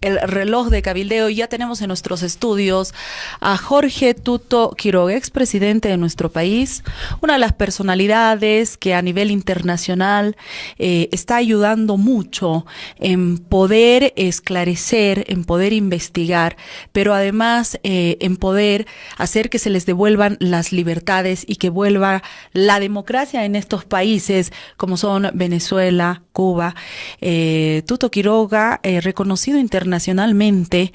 el reloj de cabildeo y ya tenemos en nuestros estudios a Jorge Tuto Quiroga, expresidente de nuestro país, una de las personalidades que a nivel internacional está ayudando mucho en poder esclarecer, en poder investigar, pero además en poder hacer que se les devuelvan las libertades y que vuelva la democracia en estos países como son Venezuela, Cuba. Tuto Quiroga, reconocido internacionalmente,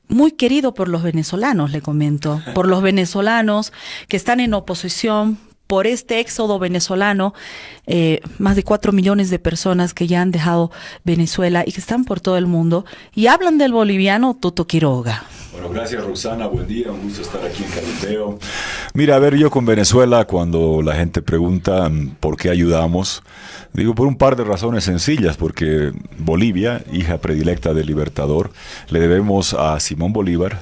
muy querido por los venezolanos, le comento, por los venezolanos que están en oposición por este éxodo venezolano, más de 4 millones de personas que ya han dejado Venezuela y que están por todo el mundo y hablan del boliviano Tuto Quiroga. Bueno, gracias Roxana, buen día, un gusto estar aquí en Cabildeo. Mira, a ver, yo con Venezuela, cuando la gente pregunta por qué ayudamos, digo por un par de razones sencillas, porque Bolivia, hija predilecta del Libertador, le debemos a Simón Bolívar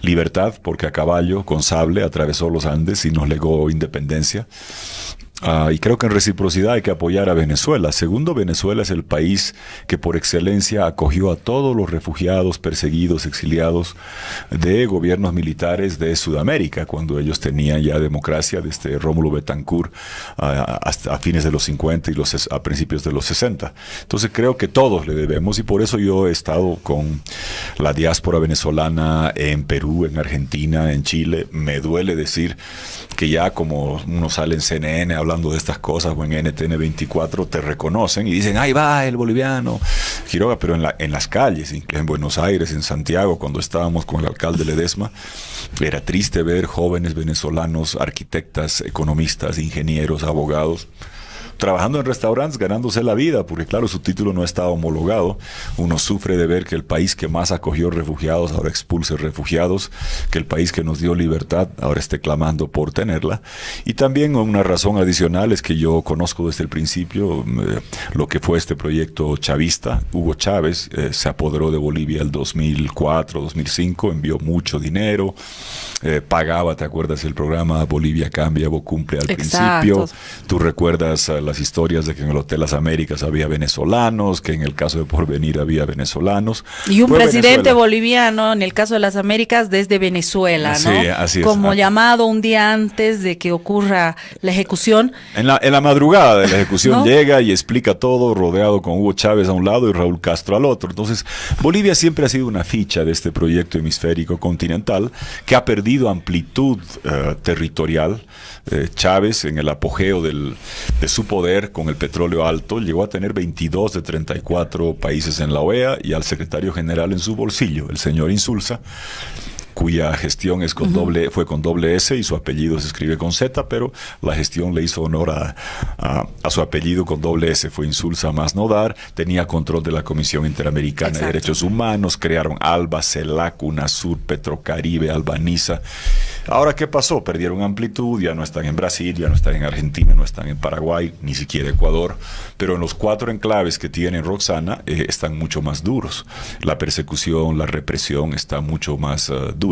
libertad, porque a caballo, con sable, atravesó los Andes y nos legó independencia. Y creo que en reciprocidad hay que apoyar a Venezuela. Segundo, Venezuela es el país que por excelencia acogió a todos los refugiados, perseguidos, exiliados de gobiernos militares de Sudamérica, cuando ellos tenían ya democracia desde Rómulo Betancourt hasta a fines de los 50 y a principios de los 60. Entonces creo que todos le debemos y por eso yo he estado con la diáspora venezolana en Perú, en Argentina, en Chile. Me duele decir que ya como uno sale en CNN hablando de estas cosas o en NTN 24 te reconocen y dicen, ahí va el boliviano Quiroga, pero en las calles, en Buenos Aires, en Santiago, cuando estábamos con el alcalde Ledesma, era triste ver jóvenes venezolanos, arquitectas, economistas, ingenieros, abogados, trabajando en restaurantes, ganándose la vida, porque claro, su título no está homologado. Uno sufre de ver que el país que más acogió refugiados ahora expulse refugiados, que el país que nos dio libertad ahora esté clamando por tenerla. Y también una razón adicional es que yo conozco desde el principio lo que fue este proyecto chavista. Hugo Chávez se apoderó de Bolivia el 2004, 2005, envió mucho dinero, pagaba, ¿te acuerdas el programa Bolivia Cambia, Bo Cumple al principio? Tú recuerdas las historias de que en el Hotel Las Américas había venezolanos, que en el caso de Porvenir había venezolanos. Y un presidente boliviano, en el caso de Las Américas, desde Venezuela, ¿no? Sí, así es. Como llamado un día antes de que ocurra la ejecución. En la madrugada de la ejecución, ¿no? Llega y explica todo, rodeado con Hugo Chávez a un lado y Raúl Castro al otro. Entonces, Bolivia siempre ha sido una ficha de este proyecto hemisférico continental que ha perdido amplitud territorial. Chávez, en el apogeo de su poder con el petróleo alto, llegó a tener 22 de 34 países en la OEA y al secretario general en su bolsillo, el señor Insulza, cuya gestión es fue con doble S y su apellido se escribe con Z, pero la gestión le hizo honor a su apellido con doble S, fue Insulza más Nodar, tenía control de la Comisión Interamericana de Derechos Humanos, crearon ALBA, CELAC, UNASUR, Petrocaribe, Albaniza. Ahora, ¿qué pasó? Perdieron amplitud, ya no están en Brasil, ya no están en Argentina, no están en Paraguay, ni siquiera Ecuador, pero en los 4 enclaves que tiene Roxana están mucho más duros. La persecución, la represión está mucho más dura.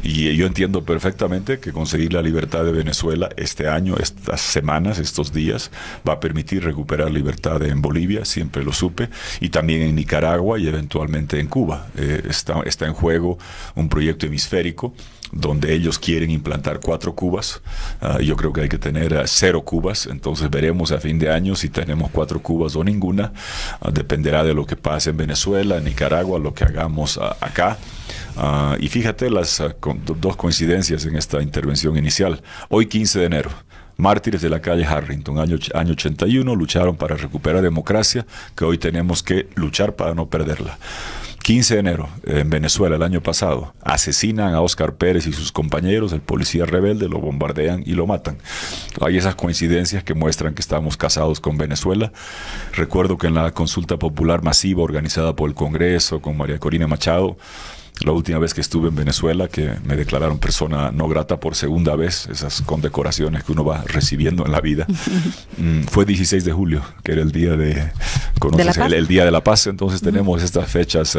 Y yo entiendo perfectamente que conseguir la libertad de Venezuela este año, estas semanas, estos días, va a permitir recuperar libertad en Bolivia, siempre lo supe, y también en Nicaragua y eventualmente en Cuba. Está en juego un proyecto hemisférico donde ellos quieren implantar 4 Cubas. Yo creo que hay que tener 0 Cubas, entonces veremos a fin de año si tenemos 4 Cubas o ninguna. Dependerá de lo que pase en Venezuela, en Nicaragua, lo que hagamos acá. Y fíjate las dos coincidencias en esta intervención inicial. Hoy 15 de enero. Mártires de la calle Harrington, año 81, lucharon para recuperar democracia, que hoy tenemos que luchar para no perderla. 15 de enero, en Venezuela, el año pasado, asesinan a Óscar Pérez y sus compañeros, el policía rebelde, lo bombardean y lo matan. Hay esas coincidencias que muestran que estamos casados con Venezuela. Recuerdo que en la consulta popular masiva organizada por el Congreso, con María Corina Machado, la última vez que estuve en Venezuela, que me declararon persona no grata por segunda vez, esas condecoraciones que uno va recibiendo en la vida, fue 16 de julio, que era el día el Día de la Paz. Entonces tenemos estas fechas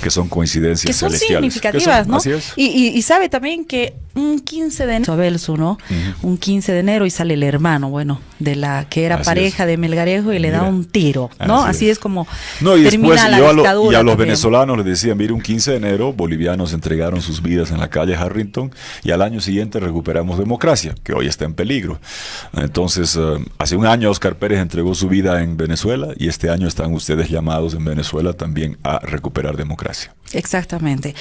que son coincidencias que son celestiales. Significativas, ¿no? Así es. Y sabe también que un 15 de enero, Belsu, ¿no? Un 15 de enero y sale el hermano, bueno, de la que era pareja de Melgarejo y le da un tiro, ¿no? Así es como y termina después la dictadura. Y a los también. venezolanos les decían, mire, un 15 de enero bolivianos entregaron sus vidas en la calle Harrington y al año siguiente recuperamos democracia, que hoy está en peligro. Entonces, hace un año Óscar Pérez entregó su vida en Venezuela y este año están ustedes llamados en Venezuela también a recuperar democracia. Exactamente.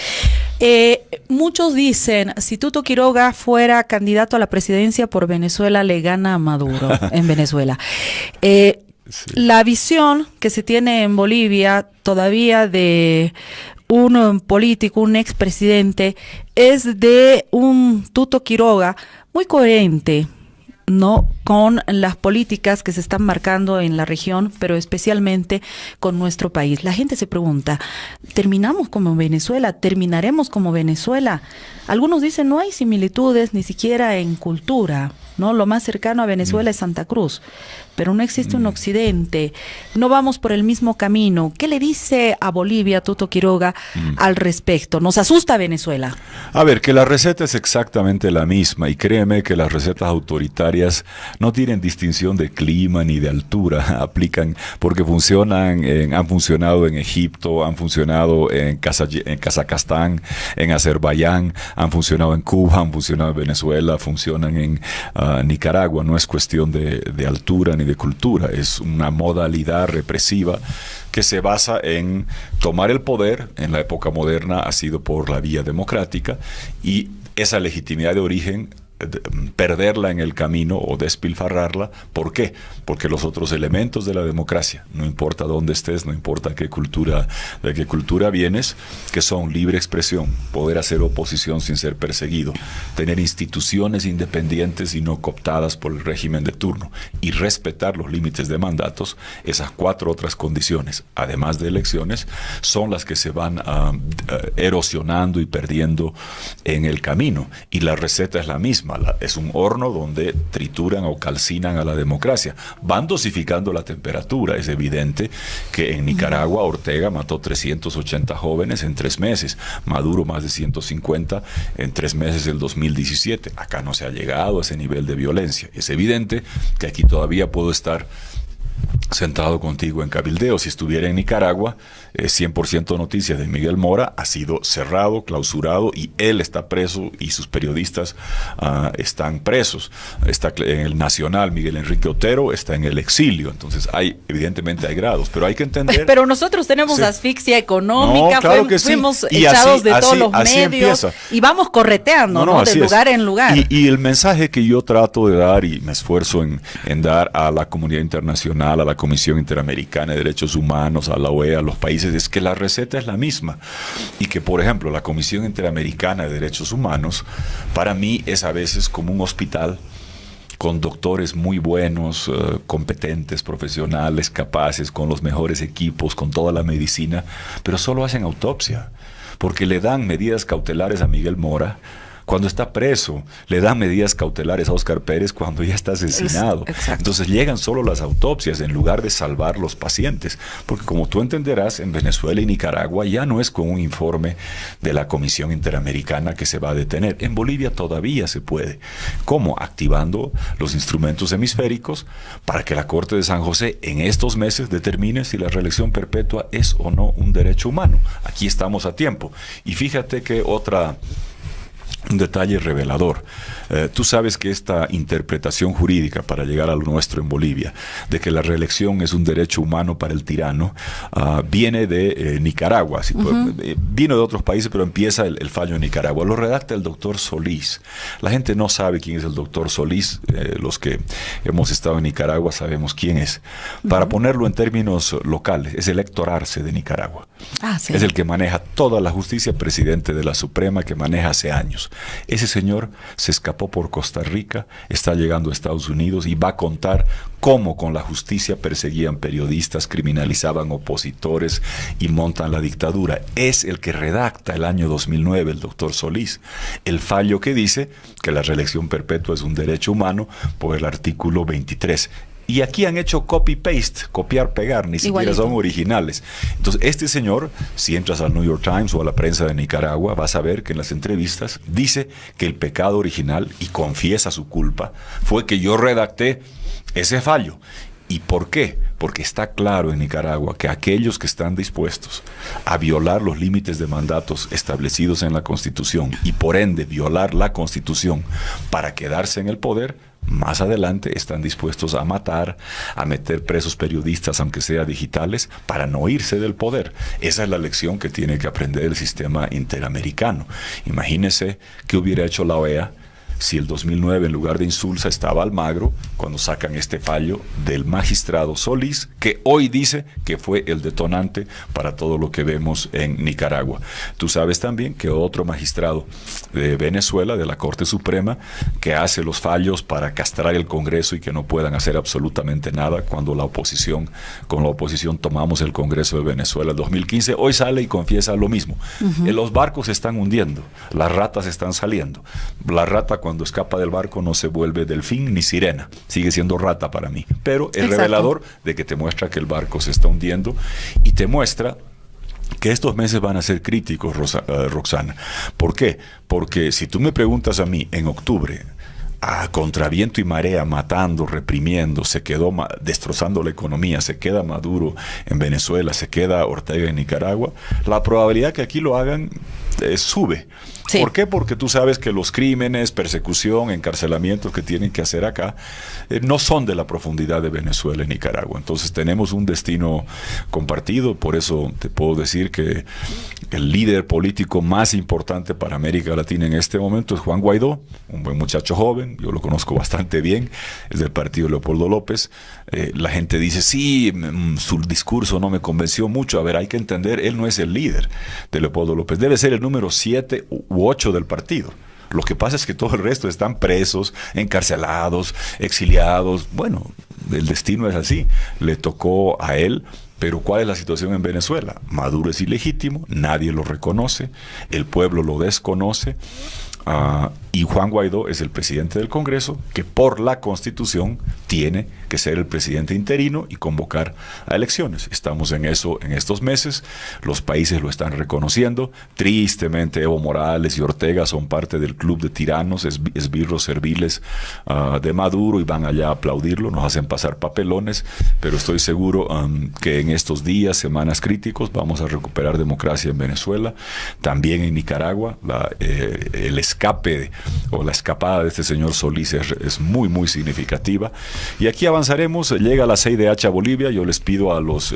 Muchos dicen, si Tuto Quiroga fuera candidato a la presidencia por Venezuela, le gana a Maduro en Venezuela. Sí. La visión que se tiene en Bolivia todavía de un político, un expresidente, es de un Tuto Quiroga muy coherente, ¿no? Con las políticas que se están marcando en la región, pero especialmente con nuestro país. La gente se pregunta, ¿terminamos como Venezuela? ¿Terminaremos como Venezuela? Algunos dicen, no hay similitudes ni siquiera en cultura, ¿no? Lo más cercano a Venezuela es Santa Cruz, pero no existe un occidente, no vamos por el mismo camino. ¿Qué le dice a Bolivia Tuto Quiroga al respecto? ¿Nos asusta Venezuela? A ver, que la receta es exactamente la misma y créeme que las recetas autoritarias no tienen distinción de clima ni de altura, aplican porque han funcionado en Egipto, han funcionado en Kazajstán, en Azerbaiyán, han funcionado en Cuba, han funcionado en Venezuela, funcionan en Nicaragua. No es cuestión de altura ni de cultura, es una modalidad represiva que se basa en tomar el poder. En la época moderna ha sido por la vía democrática y esa legitimidad de origen perderla en el camino o despilfarrarla. ¿Por qué? Porque los otros elementos de la democracia, no importa dónde estés, no importa de qué cultura vienes, que son libre expresión, poder hacer oposición sin ser perseguido, tener instituciones independientes y no cooptadas por el régimen de turno y respetar los límites de mandatos, esas 4 otras condiciones, además de elecciones, son las que se van erosionando y perdiendo en el camino. Y la receta es la misma. Es un horno donde trituran o calcinan a la democracia. Van dosificando la temperatura. Es evidente que en Nicaragua Ortega mató 380 jóvenes en 3 meses. Maduro más de 150 en 3 meses del 2017. Acá no se ha llegado a ese nivel de violencia. Es evidente que aquí todavía puedo estar sentado contigo en cabildeo. Si estuviera en Nicaragua, 100% noticias de Miguel Mora ha sido cerrado, clausurado, y él está preso y sus periodistas están presos. Está en el Nacional, Miguel Enrique Otero está en el exilio. Entonces evidentemente hay grados, pero hay que entender. Pero nosotros tenemos asfixia económica, no, claro que fuimos sí. echados de todos los medios empieza. Y vamos correteando, ¿no? De lugar en lugar. Y el mensaje que yo trato de dar y me esfuerzo en dar a la comunidad internacional, a la Comisión Interamericana de Derechos Humanos, a la OEA, a los países, es que la receta es la misma y que, por ejemplo, la Comisión Interamericana de Derechos Humanos para mí es a veces como un hospital con doctores muy buenos, competentes, profesionales, capaces, con los mejores equipos, con toda la medicina, pero solo hacen autopsia, porque le dan medidas cautelares a Miguel Mora cuando está preso, le dan medidas cautelares a Óscar Pérez cuando ya está asesinado. Entonces llegan solo las autopsias en lugar de salvar los pacientes, porque como tú entenderás, en Venezuela y Nicaragua ya no es con un informe de la Comisión Interamericana que se va a detener. En Bolivia todavía se puede. ¿Cómo? Activando los instrumentos hemisféricos para que la Corte de San José en estos meses determine si la reelección perpetua es o no un derecho humano. Aquí estamos a tiempo. Y fíjate que un detalle revelador. Tú sabes que esta interpretación jurídica para llegar a lo nuestro en Bolivia, de que la reelección es un derecho humano para el tirano, viene de Nicaragua. Vino de otros países, pero empieza el fallo en Nicaragua. Lo redacta el doctor Solís. La gente no sabe quién es el doctor Solís. Los que hemos estado en Nicaragua sabemos quién es. Para ponerlo en términos locales, es el Héctor Arce de Nicaragua. Sí. Es el que maneja toda la justicia, presidente de la Suprema, que maneja hace años. Ese señor se escapó por Costa Rica, está llegando a Estados Unidos y va a contar cómo con la justicia perseguían periodistas, criminalizaban opositores y montan la dictadura. Es el que redacta el año 2009, el doctor Solís, el fallo que dice que la reelección perpetua es un derecho humano por el artículo 23. Y aquí han hecho copy-paste, copiar-pegar, ni siquiera son originales. Entonces, este señor, si entras al New York Times o a la prensa de Nicaragua, vas a ver que en las entrevistas dice que el pecado original, y confiesa su culpa, fue que yo redacté ese fallo. ¿Y por qué? Porque está claro en Nicaragua que aquellos que están dispuestos a violar los límites de mandatos establecidos en la Constitución y por ende violar la Constitución para quedarse en el poder, más adelante están dispuestos a matar, a meter presos periodistas, aunque sea digitales, para no irse del poder. Esa es la lección que tiene que aprender el sistema interamericano. Imagínese qué hubiera hecho la OEA si el 2009 en lugar de Insulza estaba Almagro, cuando sacan este fallo del magistrado Solís, que hoy dice que fue el detonante para todo lo que vemos en Nicaragua. Tú sabes también que otro magistrado de Venezuela, de la Corte Suprema, que hace los fallos para castrar el Congreso y que no puedan hacer absolutamente nada cuando con la oposición tomamos el Congreso de Venezuela en 2015, hoy sale y confiesa lo mismo. Los barcos se están hundiendo, las ratas están saliendo. La rata cuando escapa del barco no se vuelve delfín ni sirena, sigue siendo rata para mí, pero es revelador de que te muestra que el barco se está hundiendo y te muestra que estos meses van a ser críticos, Roxana. ¿Por qué? Porque si tú me preguntas a mí en octubre, a contraviento y marea, matando, reprimiendo, se quedó destrozando la economía, se queda Maduro en Venezuela, se queda Ortega en Nicaragua, la probabilidad que aquí lo hagan sube. Sí. ¿Por qué? Porque tú sabes que los crímenes, persecución, encarcelamientos que tienen que hacer acá no son de la profundidad de Venezuela y Nicaragua. Entonces tenemos un destino compartido, por eso te puedo decir que el líder político más importante para América Latina en este momento es Juan Guaidó, un buen muchacho joven, yo lo conozco bastante bien, es del partido Leopoldo López. La gente dice, sí, su discurso no me convenció mucho. A ver, hay que entender, él no es el líder de Leopoldo López, debe ser el número 7 u 8 del partido. Lo que pasa es que todo el resto están presos, encarcelados, exiliados. Bueno, el destino es así. Le tocó a él. Pero ¿cuál es la situación en Venezuela? Maduro es ilegítimo, nadie lo reconoce, el pueblo lo desconoce. Y Juan Guaidó es el presidente del Congreso, que por la Constitución tiene que ser el presidente interino y convocar a elecciones. Estamos en eso en estos meses, los países lo están reconociendo. Tristemente Evo Morales y Ortega son parte del club de tiranos, esbirros serviles de Maduro, y van allá a aplaudirlo, nos hacen pasar papelones, pero estoy seguro que en estos días, semanas críticos, vamos a recuperar democracia en Venezuela, también en Nicaragua. El escape o la escapada de este señor Solís es muy, muy significativa. Y aquí avanzaremos. Llega la CIDH a Bolivia. Yo les pido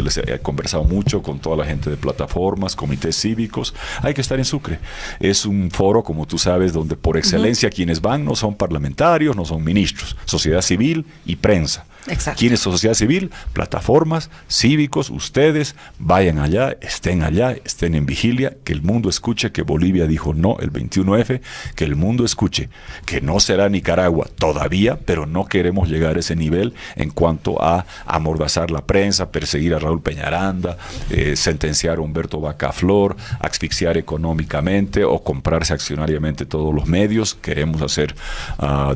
les he conversado mucho con toda la gente de plataformas, comités cívicos. Hay que estar en Sucre. Es un foro, como tú sabes, donde por excelencia quienes van no son parlamentarios, no son ministros, sociedad civil y prensa. Exacto. ¿Quién es sociedad civil? Plataformas, cívicos, ustedes vayan allá, estén en vigilia, que el mundo escuche que Bolivia dijo no el 21F, que el mundo escuche que no será Nicaragua todavía, pero no queremos llegar a ese nivel en cuanto a amordazar la prensa, perseguir a Raúl Peñaranda, sentenciar a Humberto Bacaflor, asfixiar económicamente o comprarse accionariamente todos los medios. Queremos hacer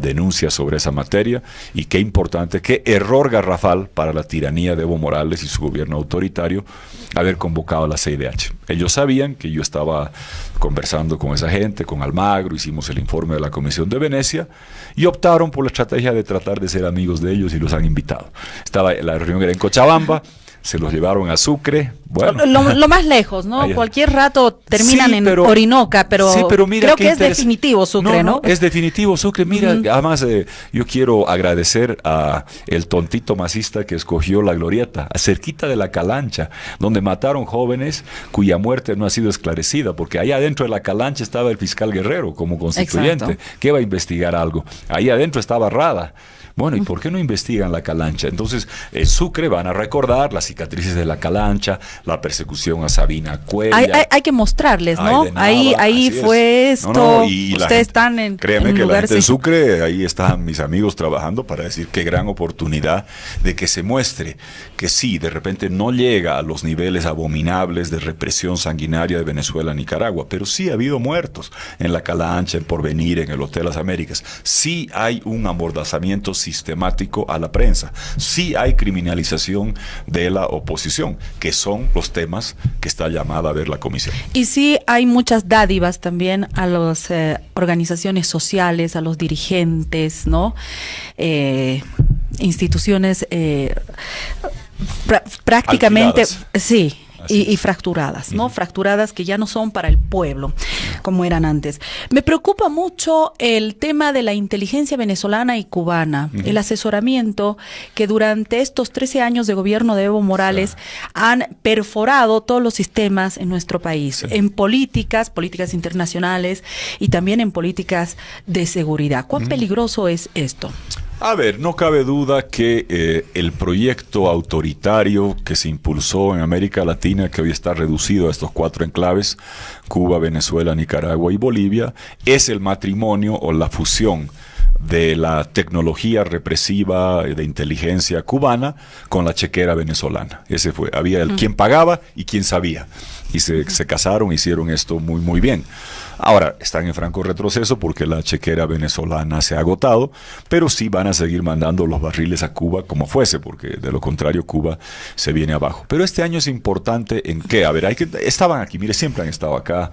denuncias sobre esa materia, y qué importante, qué error garrafal para la tiranía de Evo Morales y su gobierno autoritario haber convocado a la CIDH. Ellos sabían que yo estaba conversando con esa gente, con Almagro, hicimos el informe de la Comisión de Venecia y optaron por la estrategia de tratar de ser amigos de ellos y los han invitado. La reunión era en Cochabamba, se los llevaron a Sucre. Bueno, lo más lejos, ¿no? Allá. Cualquier rato terminan en Orinoca, pero, mira, creo que es definitivo Sucre, ¿no? Es definitivo Sucre. Mira, además yo quiero agradecer a el tontito masista que escogió la glorieta, cerquita de la Calancha, donde mataron jóvenes cuya muerte no ha sido esclarecida, porque ahí adentro de la Calancha estaba el fiscal Guerrero como constituyente. Exacto. ¿Qué va a investigar algo? Ahí adentro estaba Rada. Bueno, ¿y por qué no investigan la Calancha? Entonces, en Sucre van a recordar cicatrices de la Calancha, la persecución a Sabina Cuellar. Hay que mostrarles, ¿no? Ahí fue esto. Y ustedes están en créeme en que la lugar gente de Sucre, ahí están mis amigos trabajando para decir qué gran oportunidad de que se muestre que sí, de repente no llega a los niveles abominables de represión sanguinaria de Venezuela a Nicaragua, pero sí ha habido muertos en la Calancha, en Porvenir, en el Hotel Las Américas. Sí hay un amordazamiento sistemático a la prensa. Sí hay criminalización de la oposición, que son los temas que está llamada a ver la comisión. Y sí hay muchas dádivas también a las organizaciones sociales, a los dirigentes, ¿no? Instituciones prácticamente, sí. Y fracturadas, ¿no? Fracturadas que ya no son para el pueblo, como eran antes. Me preocupa mucho el tema de la inteligencia venezolana y cubana, el asesoramiento que durante estos 13 años de gobierno de Evo Morales han perforado todos los sistemas en nuestro país, en políticas internacionales y también en políticas de seguridad. ¿Cuán peligroso es esto? A ver, no cabe duda que el proyecto autoritario que se impulsó en América Latina, que hoy está reducido a estos 4 enclaves, Cuba, Venezuela, Nicaragua y Bolivia, es el matrimonio o la fusión de la tecnología represiva de inteligencia cubana con la chequera venezolana. Ese fue, había el quien pagaba y quien sabía. Y se casaron, hicieron esto muy, muy bien. Ahora, están en franco retroceso porque la chequera venezolana se ha agotado, pero sí van a seguir mandando los barriles a Cuba como fuese, porque de lo contrario Cuba se viene abajo. Pero este año es importante en qué, a ver, estaban aquí, mire, siempre han estado acá,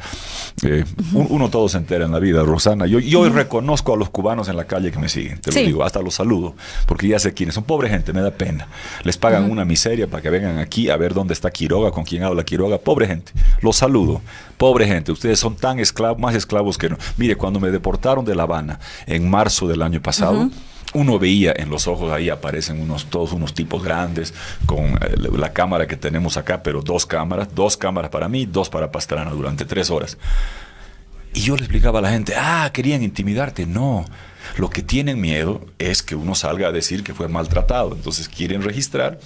uno todo se entera en la vida, Rosana. Yo reconozco a los cubanos en la calle que me siguen, te lo digo, hasta los saludo, porque ya sé quiénes son, pobre gente, me da pena. Les pagan una miseria para que vengan aquí a ver dónde está Quiroga, con quién habla Quiroga, pobre gente, los saludo. Pobre gente, ustedes son tan esclavos, más esclavos que no. Mire, cuando me deportaron de La Habana en marzo del año pasado, uno veía en los ojos, ahí aparecen todos unos tipos grandes con la cámara que tenemos acá, pero 2 cámaras para mí, 2 para Pastrana durante 3 horas. Y yo le explicaba a la gente, querían intimidarte. No, lo que tienen miedo es que uno salga a decir que fue maltratado, entonces quieren registrar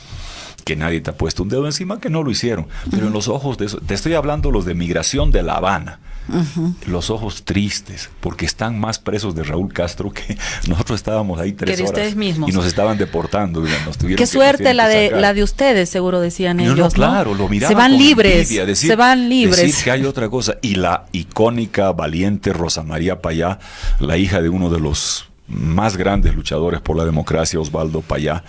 que nadie te ha puesto un dedo encima, que no lo hicieron. Pero en los ojos de eso, te estoy hablando los de migración de La Habana, los ojos tristes, porque están más presos de Raúl Castro que nosotros estábamos ahí 3 horas y nos estaban deportando. Qué suerte la de ustedes, seguro decían ellos. No, claro, lo miraban. Se van libres, se van libres. Decir que hay otra cosa. Y la icónica, valiente Rosa María Payá, la hija de uno de los más grandes luchadores por la democracia, Osvaldo Payá,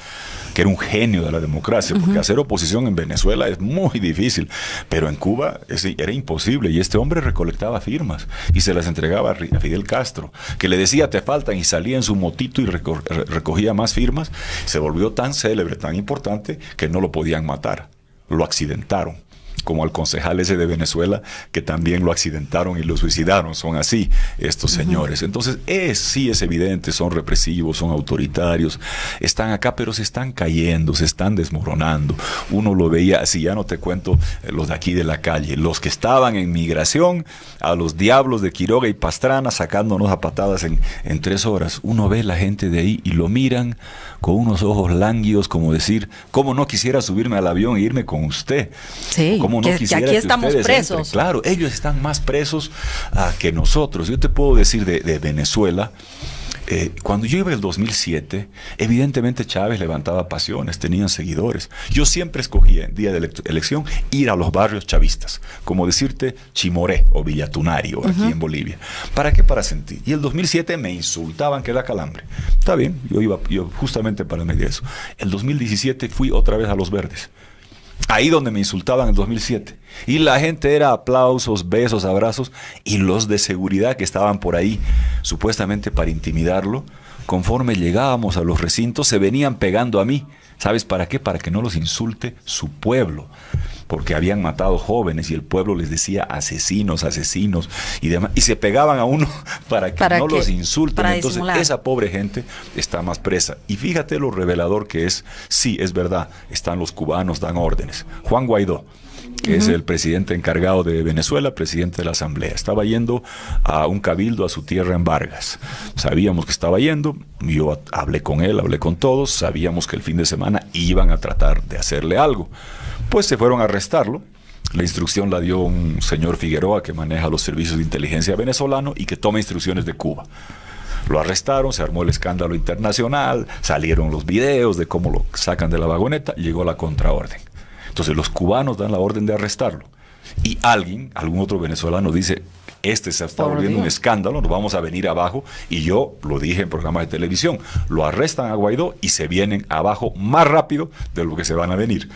que era un genio de la democracia, porque hacer oposición en Venezuela es muy difícil, pero en Cuba era imposible, y este hombre recolectaba firmas y se las entregaba a Fidel Castro, que le decía te faltan, y salía en su motito y recogía más firmas. Se volvió tan célebre, tan importante, que no lo podían matar, lo accidentaron, como al concejal ese de Venezuela, que también lo accidentaron y lo suicidaron. Son así estos señores. Entonces sí es evidente, son represivos, son autoritarios, están acá, pero se están cayendo, se están desmoronando. Uno lo veía así, ya no te cuento los de aquí de la calle, los que estaban en migración, a los diablos de Quiroga y Pastrana sacándonos a patadas en 3 horas. Uno ve la gente de ahí y lo miran con unos ojos lánguidos, como decir, ¿cómo no quisiera subirme al avión e irme con usted? Sí, ¿Cómo no quisiera que aquí estamos presos? Entren? Claro, ellos están más presos que nosotros. Yo te puedo decir de Venezuela, cuando yo iba en el 2007, evidentemente Chávez levantaba pasiones, tenían seguidores. Yo siempre escogía en día de elección ir a los barrios chavistas, como decirte Chimoré o Villatunario, aquí en Bolivia. ¿Para qué? Para sentir. Y el 2007 me insultaban que era calambre. Está bien, yo iba justamente para medir eso. El 2017 fui otra vez a Los Verdes. Ahí donde me insultaban en el 2007. Y la gente era aplausos, besos, abrazos. Y los de seguridad que estaban por ahí, supuestamente para intimidarlo, conforme llegábamos a los recintos, se venían pegando a mí. ¿Sabes para qué? Para que no los insulte su pueblo. Porque habían matado jóvenes y el pueblo les decía asesinos, asesinos y demás. Y se pegaban a uno para que no los insulten. Entonces disimular. Esa pobre gente está más presa. Y fíjate lo revelador que es. Sí, es verdad, están los cubanos, dan órdenes. Juan Guaidó, que es el presidente encargado de Venezuela, presidente de la Asamblea, estaba yendo a un cabildo a su tierra en Vargas. Sabíamos que estaba yendo. Yo hablé con él, hablé con todos, sabíamos que el fin de semana iban a tratar de hacerle algo. Pues se fueron a arrestarlo. La instrucción la dio un señor Figueroa que maneja los servicios de inteligencia venezolano y que toma instrucciones de Cuba. Lo arrestaron, se armó el escándalo internacional, salieron los videos de cómo lo sacan de la vagoneta, llegó la contraorden. Entonces los cubanos dan la orden de arrestarlo. Y algún otro venezolano dice, se está volviendo un escándalo, nos vamos a venir abajo. Y yo lo dije en programas de televisión, lo arrestan a Guaidó y se vienen abajo más rápido de lo que se van a venir.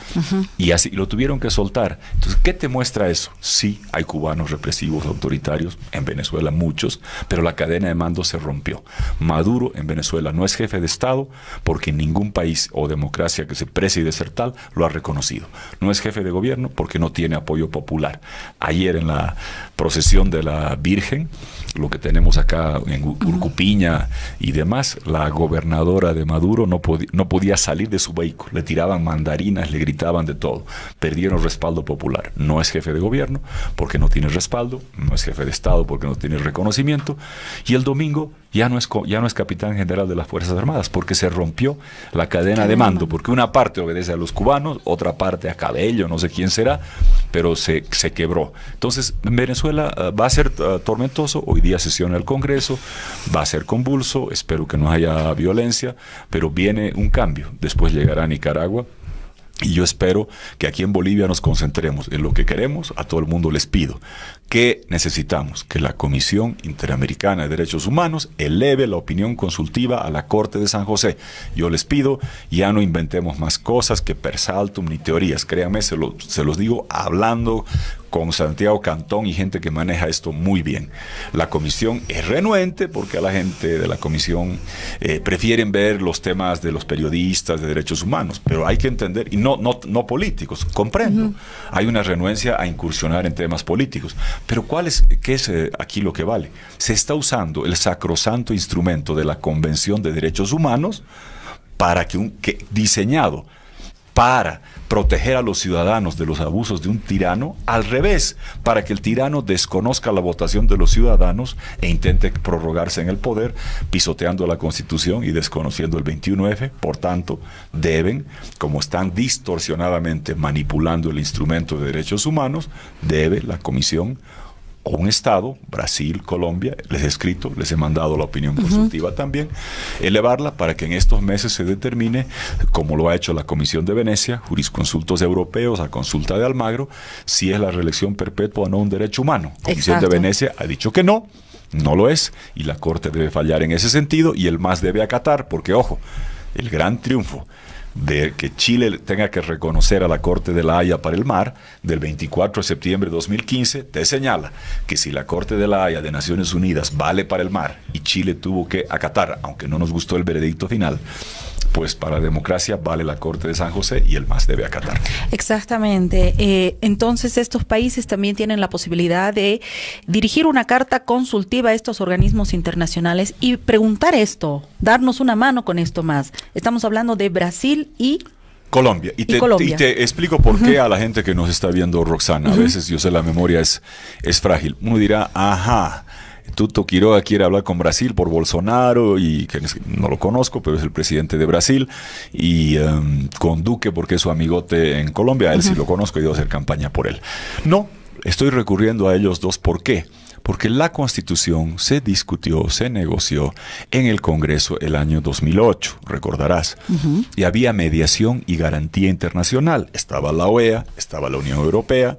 Y así lo tuvieron que soltar. Entonces, ¿qué te muestra eso? Sí, hay cubanos represivos, autoritarios, en Venezuela muchos, pero la cadena de mando se rompió. Maduro en Venezuela no es jefe de Estado porque ningún país o democracia que se precie de ser tal lo ha reconocido. No es jefe de gobierno porque no tiene apoyo popular. Ayer en la procesión de la Virgen, lo que tenemos acá en Urcupiña y demás, la gobernadora de Maduro no podía salir de su vehículo, le tiraban mandarinas, le gritaban de todo, perdieron respaldo popular. No es jefe de gobierno porque no tiene respaldo, no es jefe de Estado porque no tiene reconocimiento, y el domingo ya no es capitán general de las Fuerzas Armadas porque se rompió la cadena de mando, porque una parte obedece a los cubanos, otra parte a Cabello, no sé quién será, pero se quebró. Entonces, en Venezuela va a ser tormentoso. Hoy día sesiona el Congreso, va a ser convulso, espero que no haya violencia, pero viene un cambio. Después llegará Nicaragua. Y yo espero que aquí en Bolivia nos concentremos en lo que queremos. A todo el mundo les pido que necesitamos que la Comisión Interamericana de Derechos Humanos eleve la opinión consultiva a la Corte de San José. Yo les pido, ya no inventemos más cosas que per saltum ni teorías. Créanme, se los digo hablando con Santiago Cantón y gente que maneja esto muy bien. La comisión es renuente porque a la gente de la comisión prefieren ver los temas de los periodistas de derechos humanos, pero hay que entender, y no políticos, comprendo. Hay una renuencia a incursionar en temas políticos, pero ¿qué es aquí lo que vale? Se está usando el sacrosanto instrumento de la Convención de Derechos Humanos diseñado para proteger a los ciudadanos de los abusos de un tirano, al revés, para que el tirano desconozca la votación de los ciudadanos e intente prorrogarse en el poder, pisoteando la Constitución y desconociendo el 21F. Por tanto, como están distorsionadamente manipulando el instrumento de derechos humanos, debe la Comisión o un Estado, Brasil, Colombia, les he escrito, les he mandado la opinión consultiva también, elevarla para que en estos meses se determine, como lo ha hecho la Comisión de Venecia, jurisconsultos europeos a consulta de Almagro, si es la reelección perpetua o no un derecho humano. La Comisión de Venecia ha dicho que no lo es, y la Corte debe fallar en ese sentido, y el MAS debe acatar, porque ojo, el gran triunfo de que Chile tenga que reconocer a la Corte de la Haya para el mar del 24 de septiembre de 2015 te señala que si la Corte de la Haya de Naciones Unidas vale para el mar y Chile tuvo que acatar, aunque no nos gustó el veredicto final, pues para la democracia vale la Corte de San José y el MAS debe acatar. Exactamente. Entonces estos países también tienen la posibilidad de dirigir una carta consultiva a estos organismos internacionales y preguntar esto, darnos una mano con esto más. Estamos hablando de Brasil y Colombia. Y te explico por qué a la gente que nos está viendo, Roxana. A veces, yo sé, la memoria es frágil. Uno dirá, Tuto Quiroga quiere hablar con Brasil por Bolsonaro, y que no lo conozco, pero es el presidente de Brasil, y con Duque porque es su amigote en Colombia. A él sí lo conozco y debo hacer campaña por él. No, estoy recurriendo a ellos dos. ¿Por qué? Porque la Constitución se discutió, se negoció en el Congreso el año 2008, recordarás. Y había mediación y garantía internacional. Estaba la OEA, estaba la Unión Europea,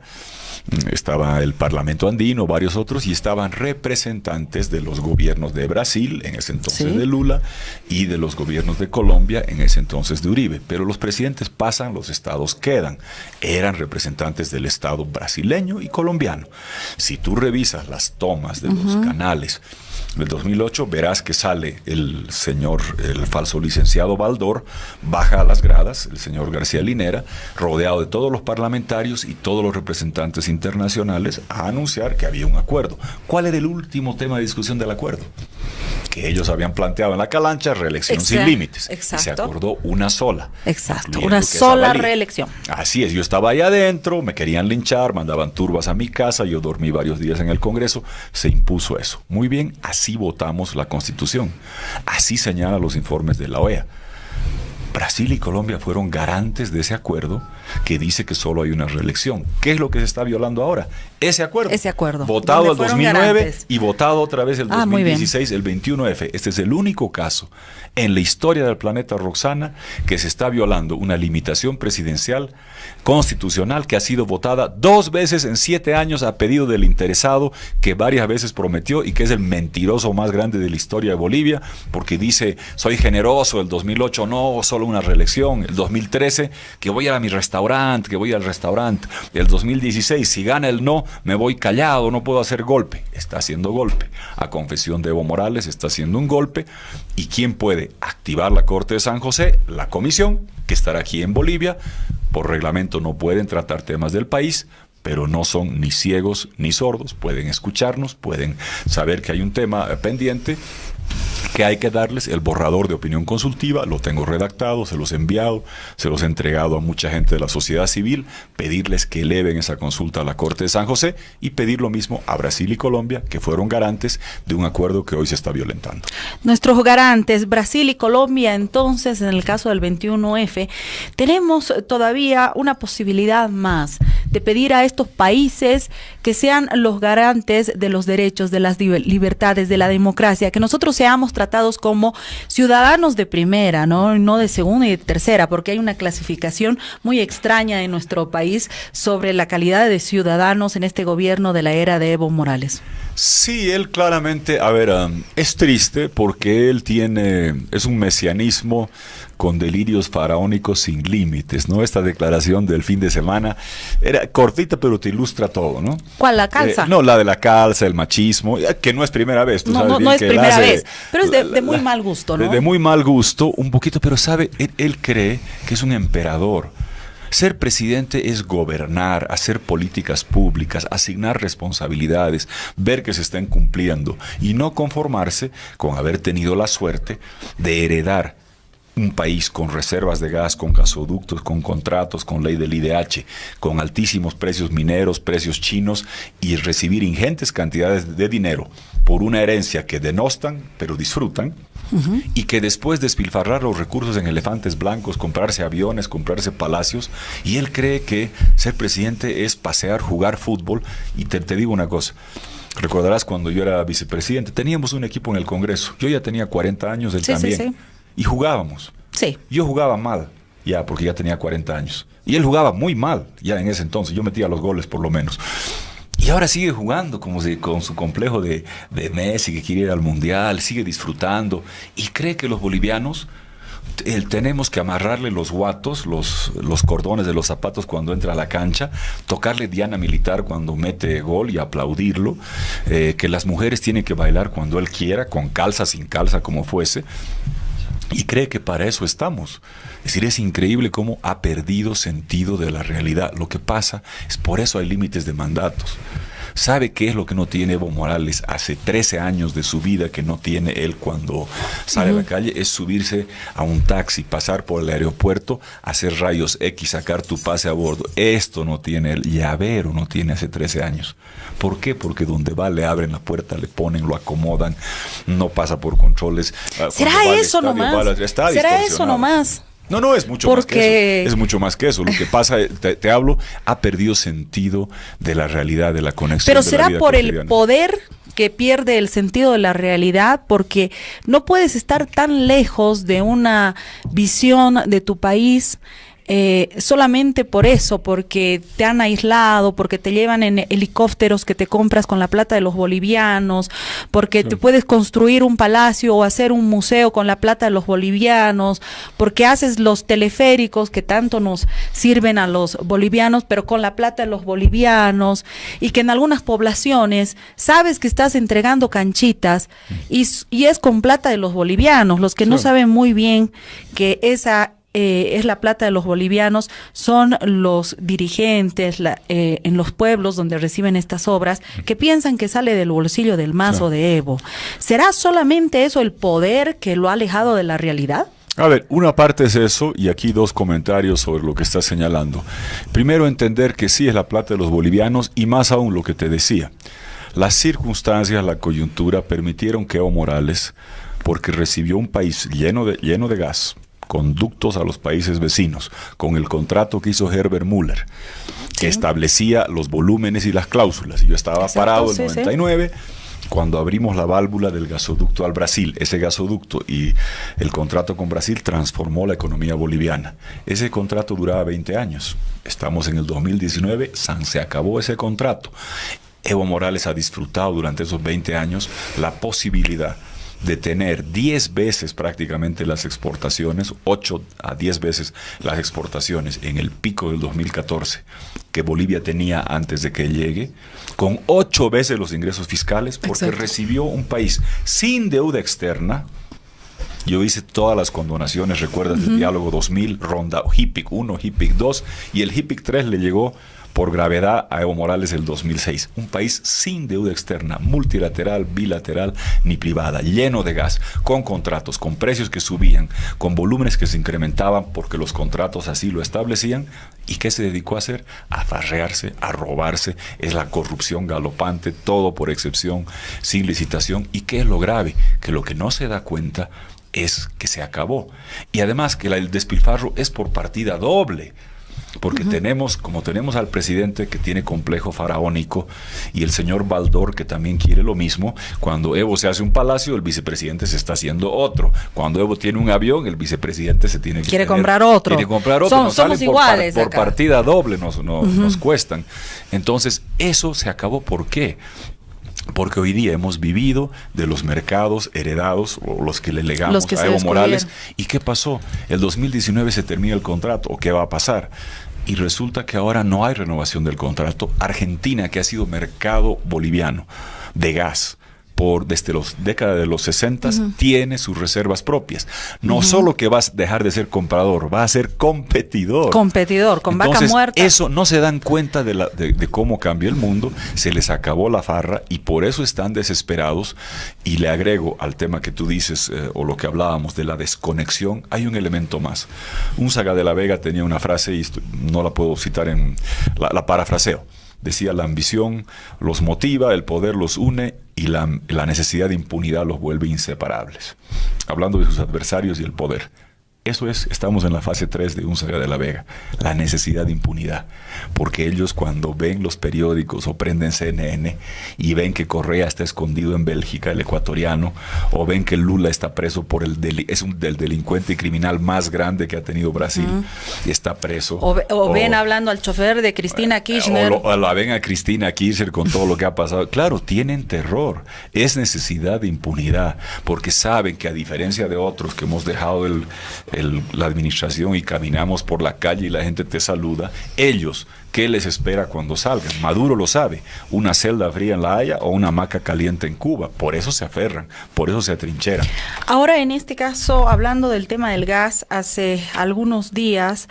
estaba el Parlamento Andino, varios otros, y estaban representantes de los gobiernos de Brasil, en ese entonces de Lula, y de los gobiernos de Colombia, en ese entonces de Uribe. Pero los presidentes pasan, los estados quedan. Eran representantes del estado brasileño y colombiano. Si tú revisas las tomas de los canales del 2008, verás que sale el falso licenciado Baldor, baja a las gradas, el señor García Linera, rodeado de todos los parlamentarios y todos los representantes internacionales, a anunciar que había un acuerdo. ¿Cuál era el último tema de discusión del acuerdo? que ellos habían planteado en la Calancha, reelección sin límites. Exacto. Y se acordó una sola. Exacto, una sola reelección. Así es, yo estaba ahí adentro, me querían linchar, mandaban turbas a mi casa, yo dormí varios días en el Congreso, se impuso eso. Muy bien, así votamos la Constitución. Así señalan los informes de la OEA. Brasil y Colombia fueron garantes de ese acuerdo que dice que solo hay una reelección. ¿Qué es lo que se está violando ahora? Ese acuerdo. Ese acuerdo. Votado el 2009 garantes. Y votado otra vez el 2016, el 21F. Este es el único caso en la historia del planeta, Roxana, que se está violando una limitación presidencial constitucional que ha sido votada 2 veces en 7 años a pedido del interesado que varias veces prometió y que es el mentiroso más grande de la historia de Bolivia, porque dice, soy generoso, el 2008 no, solo una reelección, el 2013 que voy a mi restaurante, que voy al restaurante, el 2016 si gana el no, me voy callado, no puedo hacer golpe. Está haciendo golpe. A confesión de Evo Morales está haciendo un golpe. ¿Y quién puede activar la Corte de San José? La comisión, que estará aquí en Bolivia. Por reglamento no pueden tratar temas del país, pero no son ni ciegos ni sordos. Pueden escucharnos, pueden saber que hay un tema pendiente, que hay que darles el borrador de opinión consultiva. Lo tengo redactado, se los he enviado, se los he entregado a mucha gente de la sociedad civil, pedirles que eleven esa consulta a la Corte de San José y pedir lo mismo a Brasil y Colombia, que fueron garantes de un acuerdo que hoy se está violentando. Nuestros garantes, Brasil y Colombia, entonces, en el caso del 21F, tenemos todavía una posibilidad más de pedir a estos países que sean los garantes de los derechos, de las libertades, de la democracia, que nosotros seamos tratados como ciudadanos de primera, no de segunda y de tercera, porque hay una clasificación muy extraña en nuestro país sobre la calidad de ciudadanos en este gobierno de la era de Evo Morales. Sí, él claramente, a ver, es triste porque él es un mesianismo con delirios faraónicos sin límites, ¿no? Esta declaración del fin de semana era cortita, pero te ilustra todo, ¿no? ¿Cuál, la calza? No, la de la calza, el machismo, que no es primera vez. No es primera vez, pero es de muy mal gusto, ¿no? De muy mal gusto, un poquito, pero sabe, él cree que es un emperador. Ser presidente es gobernar, hacer políticas públicas, asignar responsabilidades, ver que se están cumpliendo y no conformarse con haber tenido la suerte de heredar un país con reservas de gas, con gasoductos, con contratos, con ley del IDH, con altísimos precios mineros, precios chinos y recibir ingentes cantidades de dinero por una herencia que denostan, pero disfrutan, y que después despilfarrar los recursos en elefantes blancos, comprarse aviones, comprarse palacios, y él cree que ser presidente es pasear, jugar fútbol. Y te digo una cosa, recordarás cuando yo era vicepresidente, teníamos un equipo en el Congreso, yo ya tenía 40 años, él también, sí. Y jugábamos. Sí. Yo jugaba mal, ya porque ya tenía 40 años, y él jugaba muy mal, ya en ese entonces, yo metía los goles por lo menos. Y ahora sigue jugando como con su complejo de Messi, que quiere ir al Mundial, sigue disfrutando y cree que los bolivianos tenemos que amarrarle los guatos, los cordones de los zapatos cuando entra a la cancha, tocarle diana militar cuando mete gol y aplaudirlo, que las mujeres tienen que bailar cuando él quiera, con calza, sin calza, como fuese. Y cree que para eso estamos. Es decir, es increíble cómo ha perdido sentido de la realidad. Lo que pasa es por eso hay límites de mandatos. ¿Sabe qué es lo que no tiene Evo Morales hace 13 años de su vida que no tiene él cuando sale a la calle? Es subirse a un taxi, pasar por el aeropuerto, hacer rayos X, sacar tu pase a bordo. Esto no tiene él. Llavero no tiene hace 13 años. ¿Por qué? Porque donde va le abren la puerta, le ponen, lo acomodan, no pasa por controles. ¿Será eso nomás? ¿Será eso nomás? No, es mucho más que eso. Es mucho más que eso. Lo que pasa, te hablo, ha perdido sentido de la realidad, de la conexión. Pero será por el poder que pierde el sentido de la realidad, porque no puedes estar tan lejos de una visión de tu país. Solamente por eso, porque te han aislado, porque te llevan en helicópteros que te compras con la plata de los bolivianos, porque te puedes construir un palacio o hacer un museo con la plata de los bolivianos, porque haces los teleféricos que tanto nos sirven a los bolivianos, pero con la plata de los bolivianos, y que en algunas poblaciones sabes que estás entregando canchitas y es con plata de los bolivianos. Los que no saben muy bien que esa es la plata de los bolivianos, son los dirigentes en los pueblos donde reciben estas obras que piensan que sale del bolsillo del MAS o de Evo. ¿Será solamente eso el poder que lo ha alejado de la realidad? A ver, una parte es eso, y aquí dos comentarios sobre lo que estás señalando. Primero, entender que sí es la plata de los bolivianos, y más aún lo que te decía. Las circunstancias, la coyuntura, permitieron que Evo Morales, porque recibió un país lleno de gas, conductos a los países vecinos, con el contrato que hizo Herbert Müller, que establecía los volúmenes y las cláusulas. Y yo estaba parado en 99... cuando abrimos la válvula del gasoducto al Brasil. Ese gasoducto y el contrato con Brasil transformó la economía boliviana. Ese contrato duraba 20 años. Estamos en el 2019, se acabó ese contrato. Evo Morales ha disfrutado durante esos 20 años la posibilidad de tener 10 veces prácticamente las exportaciones, 8 a 10 veces las exportaciones en el pico del 2014 que Bolivia tenía antes de que llegue, con 8 veces los ingresos fiscales, porque recibió un país sin deuda externa. Yo hice todas las condonaciones, recuerdas, del diálogo 2000, ronda HIPIC 1, HIPIC 2, y el HIPIC 3 le llegó por gravedad a Evo Morales el 2006. Un país sin deuda externa, multilateral, bilateral, ni privada, lleno de gas, con contratos, con precios que subían, con volúmenes que se incrementaban porque los contratos así lo establecían. ¿Y qué se dedicó a hacer? A farrearse, a robarse. Es la corrupción galopante, todo por excepción, sin licitación. ¿Y qué es lo grave? Que lo que no se da cuenta es que se acabó. Y además que el despilfarro es por partida doble. Porque tenemos al presidente que tiene complejo faraónico, y el señor Baldor, que también quiere lo mismo. Cuando Evo se hace un palacio, el vicepresidente se está haciendo otro. Cuando Evo tiene un avión, el vicepresidente se quiere comprar otro. Quiere comprar otro. Somos iguales por partida doble nos cuestan. Entonces, eso se acabó. ¿Por qué? Porque hoy día hemos vivido de los mercados heredados, o los que le legamos a Evo Morales. ¿Y qué pasó? El 2019 se termina el contrato. ¿O qué va a pasar? Y resulta que ahora no hay renovación del contrato. Argentina, que ha sido mercado boliviano de gas desde las décadas de los 60, tiene sus reservas propias. No solo que vas a dejar de ser comprador, va a ser competidor. Competidor, con vaca muerta. Eso no se dan cuenta de cómo cambia el mundo. Se les acabó la farra y por eso están desesperados. Y le agrego al tema que tú dices, o lo que hablábamos de la desconexión, hay un elemento más. Unzaga de la Vega tenía una frase, y no la puedo citar, la parafraseo. Decía: la ambición los motiva, el poder los une, y la necesidad de impunidad los vuelve inseparables. Hablando de sus adversarios y el poder. Eso es, estamos en la fase 3 de Unzaga de la Vega, la necesidad de impunidad. Porque ellos, cuando ven los periódicos o prenden CNN y ven que Correa está escondido en Bélgica, el ecuatoriano, o ven que Lula está preso por el delincuente y criminal más grande que ha tenido Brasil, y está preso. O ven hablando al chofer de Cristina Kirchner. O la ven a Cristina Kirchner con todo lo que ha pasado. Claro, tienen terror. Es necesidad de impunidad, porque saben que, a diferencia de otros que hemos dejado la administración y caminamos por la calle y la gente te saluda, ellos, ¿qué les espera cuando salgan? Maduro lo sabe: una celda fría en La Haya o una hamaca caliente en Cuba. Por eso se aferran, por eso se atrincheran. Ahora, en este caso, hablando del tema del gas, hace algunos días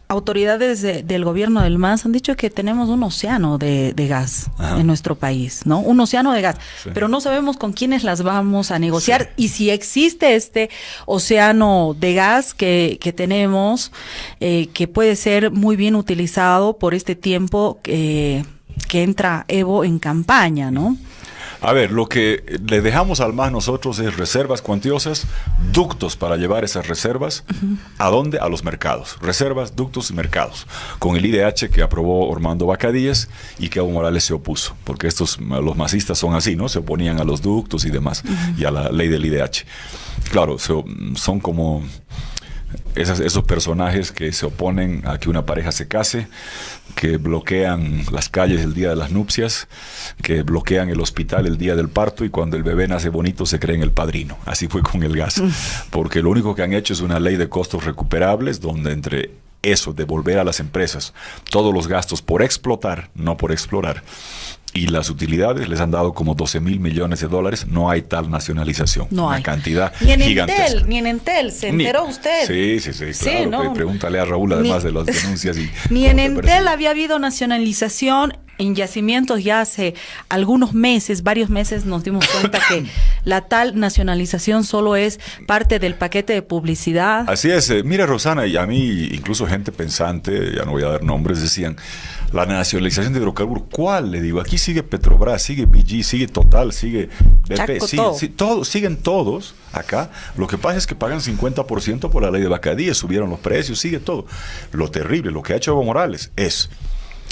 autoridades del gobierno del MAS han dicho que tenemos un océano de gas en nuestro país, ¿no? Un océano de gas, pero no sabemos con quiénes las vamos a negociar, y si existe este océano de gas que tenemos, que puede ser muy bien utilizado por este tiempo que entra Evo en campaña, ¿no? A ver, lo que le dejamos al MAS nosotros es reservas cuantiosas, ductos para llevar esas reservas. ¿A dónde? A los mercados. Reservas, ductos y mercados. Con el IDH que aprobó Ormando Bacadíes y que Evo Morales se opuso. Porque los masistas son así, ¿no? Se oponían a los ductos y demás, y a la ley del IDH. Claro, son como esos personajes que se oponen a que una pareja se case, que bloquean las calles el día de las nupcias, que bloquean el hospital el día del parto, y cuando el bebé nace bonito se creen el padrino. Así fue con el gas. Porque lo único que han hecho es una ley de costos recuperables, donde entre eso, devolver a las empresas todos los gastos por explotar, no por explorar, y las utilidades les han dado como 12 mil millones de dólares. No hay tal nacionalización. No una hay. cantidad ni en gigantesca. Ni en Entel, ¿se enteró usted? Sí, claro. ¿no? Pregúntale a Raúl, además de las denuncias. Ni en Entel había habido nacionalización. En yacimientos ya hace algunos meses, varios meses, nos dimos cuenta que la tal nacionalización solo es parte del paquete de publicidad. Así es. Mira, Rosana, y a mí, incluso gente pensante, ya no voy a dar nombres, decían, la nacionalización de hidrocarburos, ¿cuál? Le digo, aquí sigue Petrobras, sigue BG, sigue Total, sigue BP, siguen todos acá. Lo que pasa es que pagan 50% por la ley de Bacadíes, subieron los precios, sigue todo. Lo terrible, lo que ha hecho Evo Morales es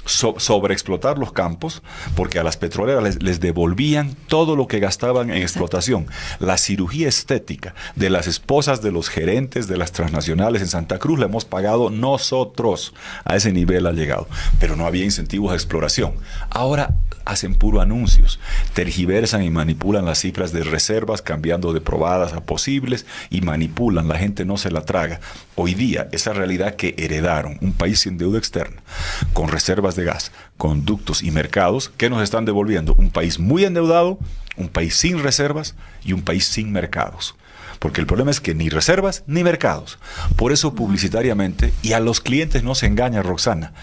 sobreexplotar los campos, porque a las petroleras les devolvían todo lo que gastaban en explotación. La cirugía estética de las esposas de los gerentes de las transnacionales en Santa Cruz la hemos pagado nosotros. A ese nivel ha llegado, pero no había incentivos a exploración. Ahora hacen puro anuncios, tergiversan y manipulan las cifras de reservas, cambiando de probadas a posibles, y manipulan, la gente no se la traga. Hoy día, esa realidad que heredaron, un país sin deuda externa, con reservas de gas, conductos y mercados, ¿qué nos están devolviendo? Un país muy endeudado, un país sin reservas y un país sin mercados. Porque el problema es que ni reservas ni mercados. Por eso publicitariamente, y a los clientes no se engaña, Roxana,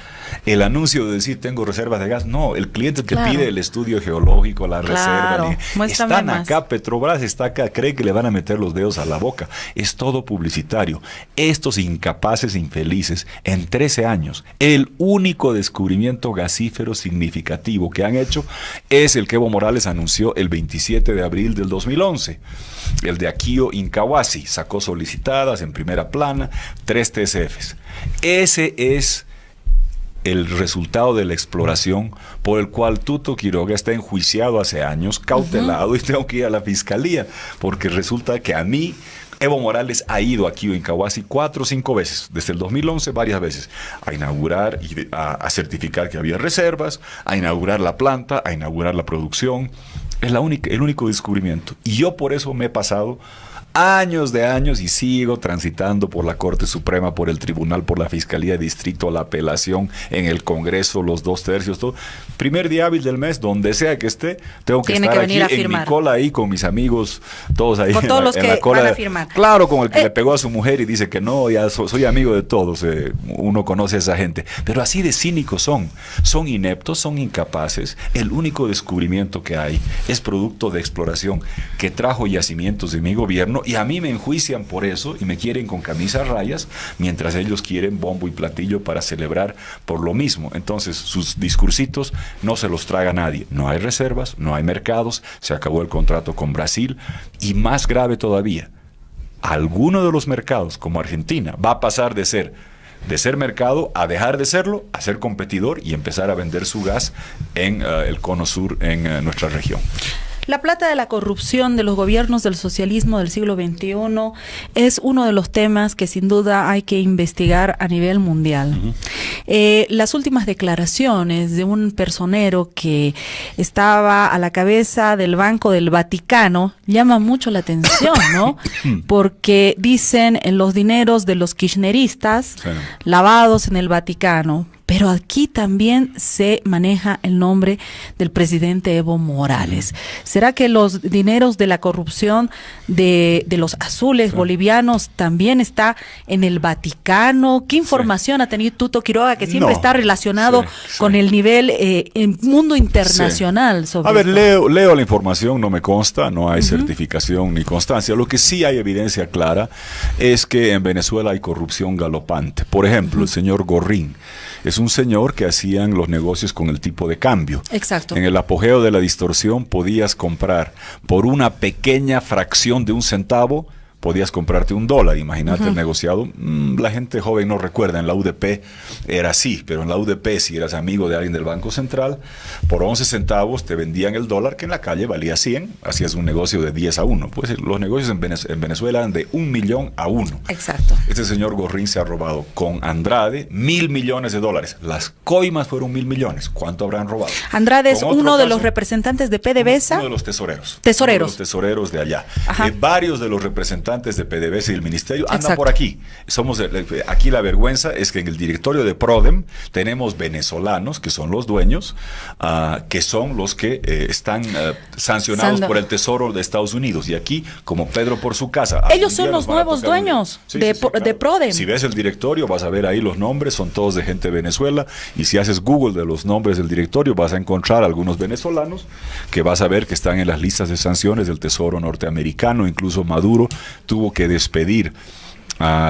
el anuncio de decir tengo reservas de gas, no, el cliente te pide el estudio geológico, la reserva. Están acá, Petrobras está acá, cree que le van a meter los dedos a la boca. Es todo publicitario. Estos incapaces infelices, en 13 años, el único descubrimiento gasífero significativo que han hecho es el que Evo Morales anunció el 27 de abril del 2011. El de Aquio Incahuasi sacó solicitadas en primera plana 3 TCFs. Ese es el resultado de la exploración por el cual Tuto Quiroga está enjuiciado hace años, cautelado, y tengo que ir a la fiscalía, porque resulta que a mí Evo Morales ha ido aquí en Incahuasi 4 o 5 veces, desde el 2011 varias veces, a inaugurar y a certificar que había reservas, a inaugurar la planta, a inaugurar la producción. Es el único descubrimiento. Y yo por eso me he pasado años de años y sigo transitando por la Corte Suprema, por el Tribunal, por la Fiscalía de Distrito, la apelación en el Congreso, los 2/3, todo. Primer día hábil del mes, donde sea que esté, tengo que estar aquí en mi cola ahí con mis amigos, todos ahí con todos los que la cola van a firmar. Claro, con el que le pegó a su mujer y dice que no, ya soy amigo de todos, uno conoce a esa gente. Pero así de cínicos son ineptos, son incapaces. El único descubrimiento que hay es producto de exploración que trajo yacimientos de mi gobierno, y a mí me enjuician por eso y me quieren con camisas rayas, mientras ellos quieren bombo y platillo para celebrar por lo mismo. Entonces sus discursitos no se los traga nadie. No hay reservas, no hay mercados, se acabó el contrato con Brasil, y más grave todavía, alguno de los mercados como Argentina va a pasar de ser mercado a dejar de serlo, a ser competidor y empezar a vender su gas en el cono sur, en nuestra región. La plata de la corrupción de los gobiernos del socialismo del siglo XXI es uno de los temas que sin duda hay que investigar a nivel mundial. Las últimas declaraciones de un personero que estaba a la cabeza del Banco del Vaticano llaman mucho la atención, ¿no? Porque dicen los dineros de los kirchneristas lavados en el Vaticano. Pero aquí también se maneja el nombre del presidente Evo Morales. ¿Será que los dineros de la corrupción de los azules bolivianos también está en el Vaticano? ¿Qué información ha tenido Tuto Quiroga, que siempre está relacionado con el nivel mundo internacional? Sobre a ver, leo la información, no me consta, no hay certificación ni constancia. Lo que sí hay evidencia clara es que en Venezuela hay corrupción galopante. Por ejemplo, el señor Gorrín es un señor que hacían los negocios con el tipo de cambio. Exacto. En el apogeo de la distorsión podías comprar por una pequeña fracción de un centavo, podías comprarte $1. Imagínate el negociado. La gente joven no recuerda, en la UDP era así, pero en la UDP, si eras amigo de alguien del Banco Central, por 11 centavos te vendían el dólar, que en la calle valía 100, hacías un negocio de 10 a 1. Pues los negocios en Venezuela eran de 1 millón a 1. Exacto. Este señor Gorrín se ha robado con Andrade $1.000 millones. Las coimas fueron 1.000 millones. ¿Cuánto habrán robado? Andrade es uno de los representantes de PDVSA. Uno de los tesoreros. Tesoreros. Uno de los tesoreros de allá. Varios de los representantes representantes de PDVSA y el ministerio andan por aquí. Aquí la vergüenza es que en el directorio de PRODEM tenemos venezolanos, que son los dueños, que son los que están sancionados por el Tesoro de Estados Unidos. Y aquí, como Pedro por su casa. Ellos son los nuevos dueños de PRODEM. Si ves el directorio, vas a ver ahí los nombres, son todos de gente de Venezuela. Y si haces Google de los nombres del directorio, vas a encontrar algunos venezolanos que vas a ver que están en las listas de sanciones del Tesoro norteamericano. Incluso Maduro tuvo que despedir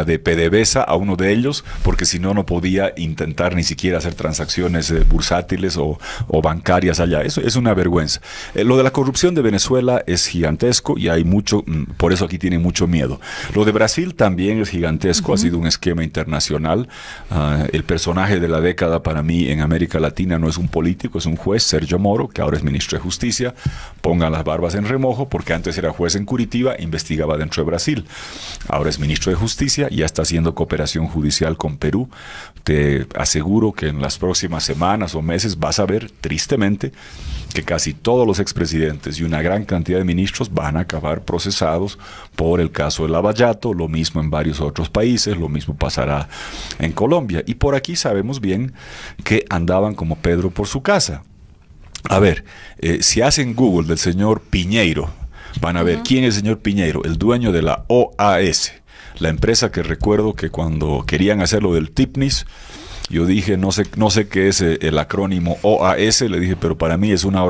de PDVSA a uno de ellos, porque si no, no podía intentar ni siquiera hacer transacciones bursátiles o bancarias allá. Eso es una vergüenza. Lo de la corrupción de Venezuela es gigantesco y hay mucho, por eso aquí tienen mucho miedo. Lo de Brasil también es gigantesco, ha sido un esquema internacional. El personaje de la década para mí en América Latina no es un político, es un juez, Sergio Moro, que ahora es ministro de Justicia. Pongan las barbas en remojo, porque antes era juez en Curitiba, investigaba dentro de Brasil. Ahora es ministro de Justicia, ya está haciendo cooperación judicial con Perú. Te aseguro que en las próximas semanas o meses vas a ver, tristemente, que casi todos los expresidentes y una gran cantidad de ministros van a acabar procesados por el caso de Lavallato, lo mismo en varios otros países, lo mismo pasará en Colombia. Y por aquí sabemos bien que andaban como Pedro por su casa. A ver, si hacen Google del señor Piñeiro, van a ver quién es el señor Piñeiro, el dueño de la OAS, la empresa que recuerdo que cuando querían hacer lo del TIPNIS, yo dije, no sé qué es el acrónimo OAS, le dije, pero para mí es una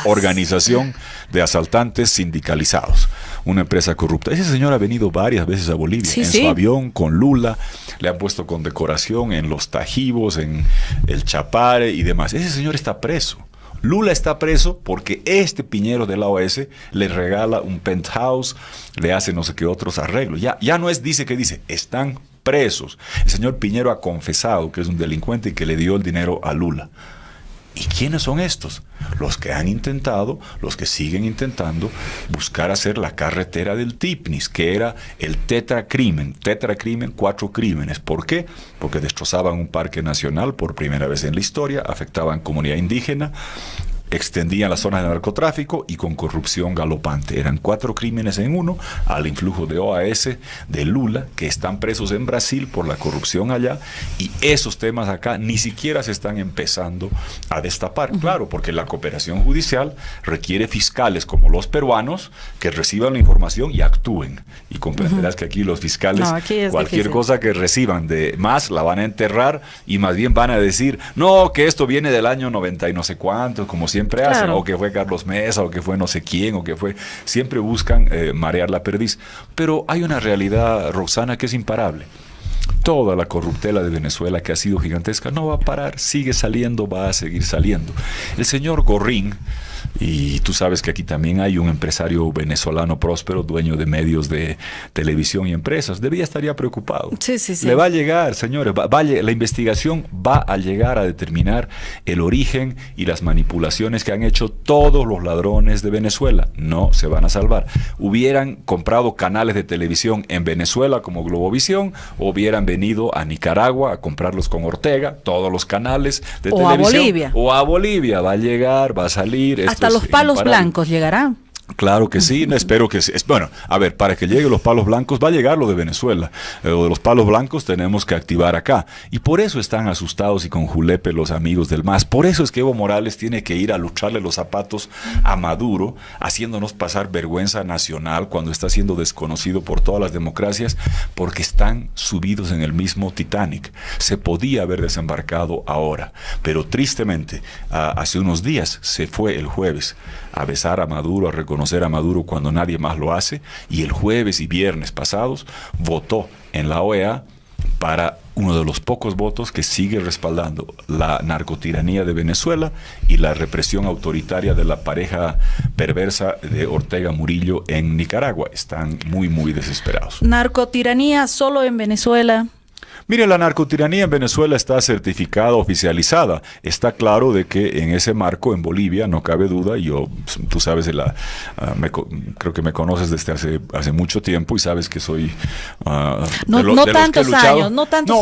organización de asaltantes sindicalizados, una empresa corrupta. Ese señor ha venido varias veces a Bolivia, su avión, con Lula, le han puesto condecoración en los Tajivos, en el Chapare y demás. Ese señor está preso. Lula está preso porque este Piñero de la OAS le regala un penthouse, le hace no sé qué otros arreglos. Ya no es dice, están presos. El señor Piñero ha confesado que es un delincuente y que le dio el dinero a Lula. ¿Y quiénes son estos? Los que han intentado, los que siguen intentando buscar hacer la carretera del TIPNIS, que era el tetracrimen, 4 crímenes. ¿Por qué? Porque destrozaban un parque nacional por primera vez en la historia, afectaban comunidad indígena, extendían las zonas de narcotráfico y con corrupción galopante. Eran 4 crímenes en uno, al influjo de OAS, de Lula, que están presos en Brasil por la corrupción allá, y esos temas acá ni siquiera se están empezando a destapar. Claro, porque la cooperación judicial requiere fiscales como los peruanos que reciban la información y actúen. Y comprenderás que aquí los fiscales, cualquier cosa que reciban de más, la van a enterrar y más bien van a decir, no, que esto viene del año 90 y no sé cuánto, como siempre hacen, o que fue Carlos Mesa, o que fue no sé quién, o que fue... Siempre buscan marear la perdiz. Pero hay una realidad, Roxana, que es imparable. Toda la corruptela de Venezuela, que ha sido gigantesca, no va a parar, sigue saliendo, va a seguir saliendo. El señor Gorrín, y tú sabes que aquí también hay un empresario venezolano próspero, dueño de medios de televisión y empresas, estaría preocupado. Sí. Le va a llegar, señores, la investigación va a llegar a determinar el origen y las manipulaciones que han hecho todos los ladrones de Venezuela. No se van a salvar. Hubieran comprado canales de televisión en Venezuela como Globovisión, o hubieran venido a Nicaragua a comprarlos con Ortega, todos los canales de televisión. O a Bolivia. Va a llegar, va a salir. Hasta los palos blancos llegarán. Claro que sí, espero que sí. Bueno, a ver, para que lleguen los palos blancos va a llegar lo de Venezuela. Lo de los palos blancos tenemos que activar acá. Y por eso están asustados y con julepe los amigos del MAS. Por eso es que Evo Morales tiene que ir a lucharle los zapatos a Maduro, haciéndonos pasar vergüenza nacional cuando está siendo desconocido por todas las democracias, porque están subidos en el mismo Titanic. Se podía haber desembarcado ahora, pero tristemente, hace unos días se fue el jueves a besar a Maduro, a reconocer a Maduro cuando nadie más lo hace, y el jueves y viernes pasados votó en la OEA para uno de los pocos votos que sigue respaldando la narcotiranía de Venezuela y la represión autoritaria de la pareja perversa de Ortega Murillo en Nicaragua. Están muy, muy desesperados. ¿Narcotiranía solo en Venezuela? Mire, la narcotiranía en Venezuela está certificada, oficializada. Está claro de que en ese marco, en Bolivia, no cabe duda, tú sabes, creo que me conoces desde hace mucho tiempo y sabes que soy... no tantos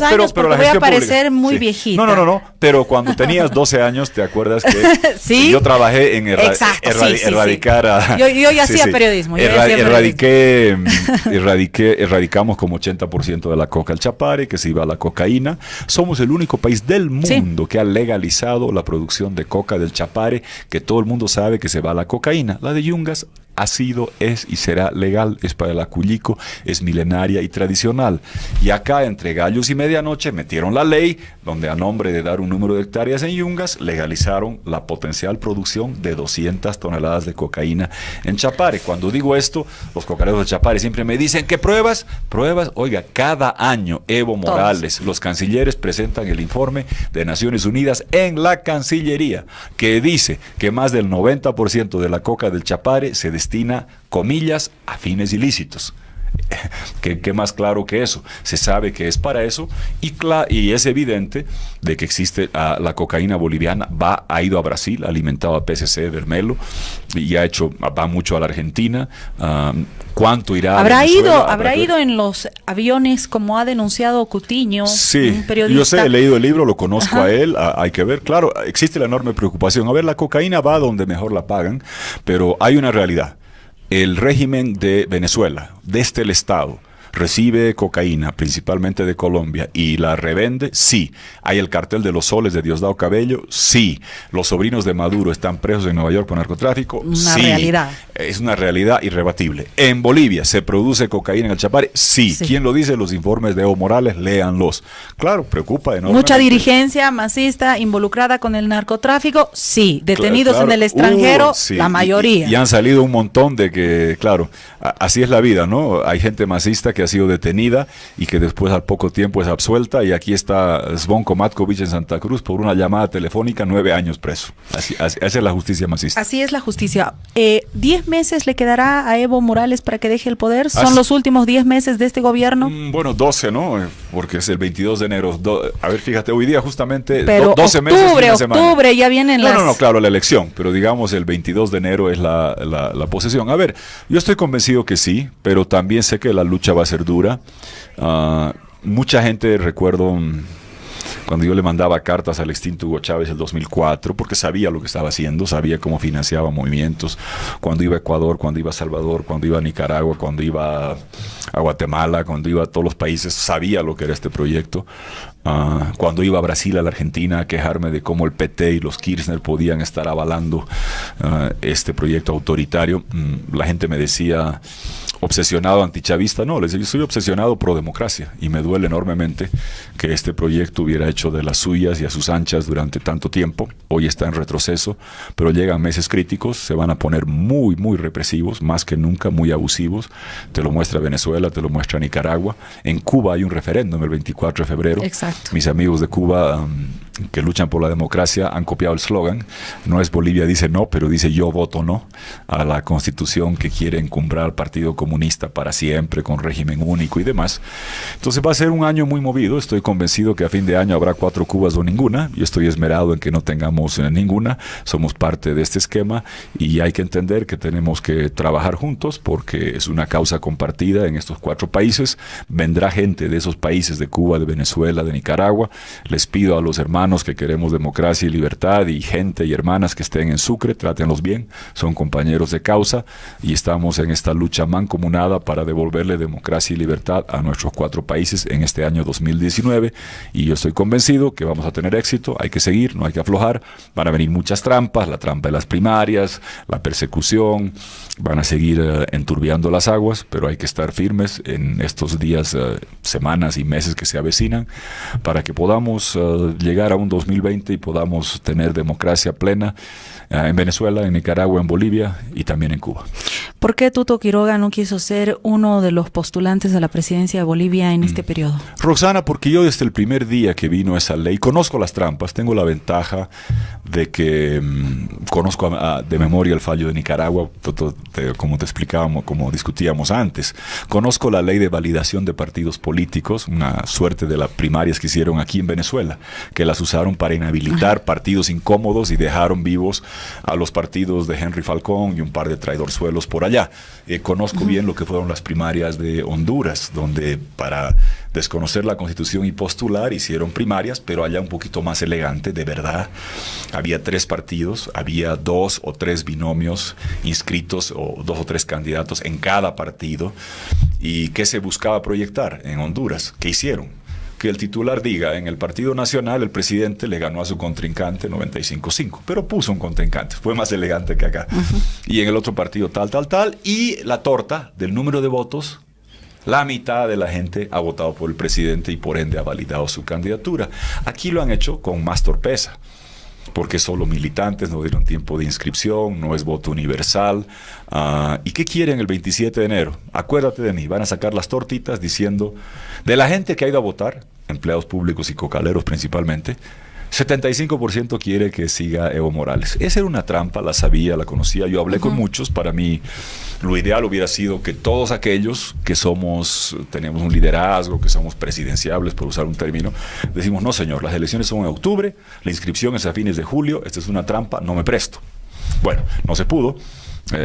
años, porque voy a parecer muy viejita. No, pero cuando tenías 12 años, ¿te acuerdas que ¿Sí? yo trabajé en erradicar... Yo ya hacía periodismo. Erradicamos como 80% de la coca al Chapare, que se iba a la cocaína. Somos el único país del mundo que ha legalizado la producción de coca del Chapare, que todo el mundo sabe que se va a la cocaína. La de Yungas ha sido, es y será legal, es para el acullico, es milenaria y tradicional. Y acá, entre gallos y medianoche, metieron la ley donde, a nombre de dar un número de hectáreas en Yungas, legalizaron la potencial producción de 200 toneladas de cocaína en Chapare. Cuando digo esto, los cocareros de Chapare siempre me dicen que pruebas. Oiga, cada año Evo Morales, los cancilleres presentan el informe de Naciones Unidas en la Cancillería, que dice que más del 90% de la coca del Chapare se destina, comillas, a fines ilícitos. ¿Qué más claro que eso? Se sabe que es para eso y es evidente de que existe la cocaína boliviana. Ha ido a Brasil, ha alimentado a PSC, Vermelo, y va mucho a la Argentina. ¿Cuánto irá? ¿Habrá ido en los aviones, como ha denunciado Cutiño? Sí, un periodista? Yo sé, he leído el libro, lo conozco a él, hay que ver. Claro, existe la enorme preocupación. A ver, la cocaína va donde mejor la pagan, pero hay una realidad. El régimen de Venezuela, desde el Estado, recibe cocaína, principalmente de Colombia, y la revende, sí. Hay el cartel de los soles de Diosdado Cabello, sí. Los sobrinos de Maduro están presos en Nueva York por narcotráfico, sí. Realidad. Es una realidad irrebatible. En Bolivia se produce cocaína en el Chapare, sí. ¿Quién lo dice? Los informes de Evo Morales, léanlos. Claro, preocupa enormemente. Mucha dirigencia masista involucrada con el narcotráfico, sí. Detenidos en el extranjero, sí. La mayoría. Y han salido un montón de que, claro, así es la vida, ¿no? Hay gente masista que ha sido detenida y que después al poco tiempo es absuelta, y aquí está Zvonko Matković en Santa Cruz por una llamada telefónica, 9 años preso. Esa es la justicia masista. Así es la justicia. 10 meses le quedará a Evo Morales para que deje el poder. ¿Son los últimos 10 meses de este gobierno? Bueno, 12, ¿no? Porque es el 22 de enero. A ver, fíjate, hoy día justamente pero 12 meses. Octubre, ya vienen las... No, claro, la elección, pero digamos el 22 de enero es la posesión. A ver, yo estoy convencido que sí, pero también sé que la lucha va a ser dura. Mucha gente, recuerdo cuando yo le mandaba cartas al extinto Hugo Chávez el 2004, porque sabía lo que estaba haciendo, sabía cómo financiaba movimientos, cuando iba a Ecuador, cuando iba a Salvador, cuando iba a Nicaragua, cuando iba a Guatemala, cuando iba a todos los países, sabía lo que era este proyecto. Cuando iba a Brasil, a la Argentina, a quejarme de cómo el PT y los Kirchner podían estar avalando este proyecto autoritario, la gente me decía, obsesionado antichavista. No, les digo, yo soy obsesionado pro democracia, y me duele enormemente que este proyecto hubiera hecho de las suyas y a sus anchas durante tanto tiempo. Hoy está en retroceso, pero llegan meses críticos, se van a poner muy, muy represivos, más que nunca, muy abusivos. Te lo muestra Venezuela, te lo muestra Nicaragua. En Cuba hay un referéndum el 24 de febrero. Exacto. Mis amigos de Cuba que luchan por la democracia han copiado el slogan. No es Bolivia dice no, pero dice yo voto no a la constitución que quiere encumbrar al Partido Comunista para siempre, con régimen único y demás. Entonces va a ser un año muy movido. Estoy convencido que a fin de año habrá 4 Cubas o ninguna. Yo estoy esmerado en que no tengamos ninguna. Somos parte de este esquema y hay que entender que tenemos que trabajar juntos, porque es una causa compartida en estos 4 países. Vendrá gente de esos países, de Cuba, de Venezuela, de Nicaragua. Les pido a los hermanos que queremos democracia y libertad, y gente y hermanas que estén en Sucre, trátenlos bien, son compañeros de causa, y estamos en esta lucha mancomunada para devolverle democracia y libertad a nuestros 4 países en este año 2019, y yo estoy convencido que vamos a tener éxito. Hay que seguir, no hay que aflojar. Van a venir muchas trampas, la trampa de las primarias, la persecución, van a seguir enturbiando las aguas, pero hay que estar firmes en estos días, semanas y meses que se avecinan, para que podamos llegar a un 2020 y podamos tener democracia plena en Venezuela, en Nicaragua, en Bolivia y también en Cuba. ¿Por qué Tuto Quiroga no quiso ser uno de los postulantes a la presidencia de Bolivia en este periodo? Roxana, porque yo desde el primer día que vino esa ley, conozco las trampas, tengo la ventaja de que conozco de memoria el fallo de Nicaragua, como te explicábamos, como discutíamos antes. Conozco la ley de validación de partidos políticos, una suerte de las primarias que hicieron aquí en Venezuela, que las usaron para inhabilitar partidos incómodos y dejaron vivos a los partidos de Henry Falcón y un par de traidorzuelos por allá. Conozco bien lo que fueron las primarias de Honduras, donde para desconocer la Constitución y postular hicieron primarias, pero allá un poquito más elegante, de verdad. Había 3 partidos, había 2 o 3 binomios inscritos o 2 o 3 candidatos en cada partido. ¿Y qué se buscaba proyectar en Honduras? ¿Qué hicieron? Que el titular diga, en el Partido Nacional el presidente le ganó a su contrincante 95-5, pero puso un contrincante, fue más elegante que acá. Y en el otro partido tal, y la torta del número de votos, la mitad de la gente ha votado por el presidente y por ende ha validado su candidatura. Aquí lo han hecho con más torpeza, porque solo militantes, no dieron tiempo de inscripción, no es voto universal. ¿Y qué quieren el 27 de enero? Acuérdate de mí, van a sacar las tortitas diciendo, de la gente que ha ido a votar, empleados públicos y cocaleros principalmente, 75% quiere que siga Evo Morales. Esa era una trampa, la sabía, la conocía, yo hablé con muchos. Para mí lo ideal hubiera sido que todos aquellos que tenemos un liderazgo, que somos presidenciables, por usar un término, decimos, no señor, las elecciones son en octubre, la inscripción es a fines de julio, esta es una trampa, no me presto. Bueno, no se pudo.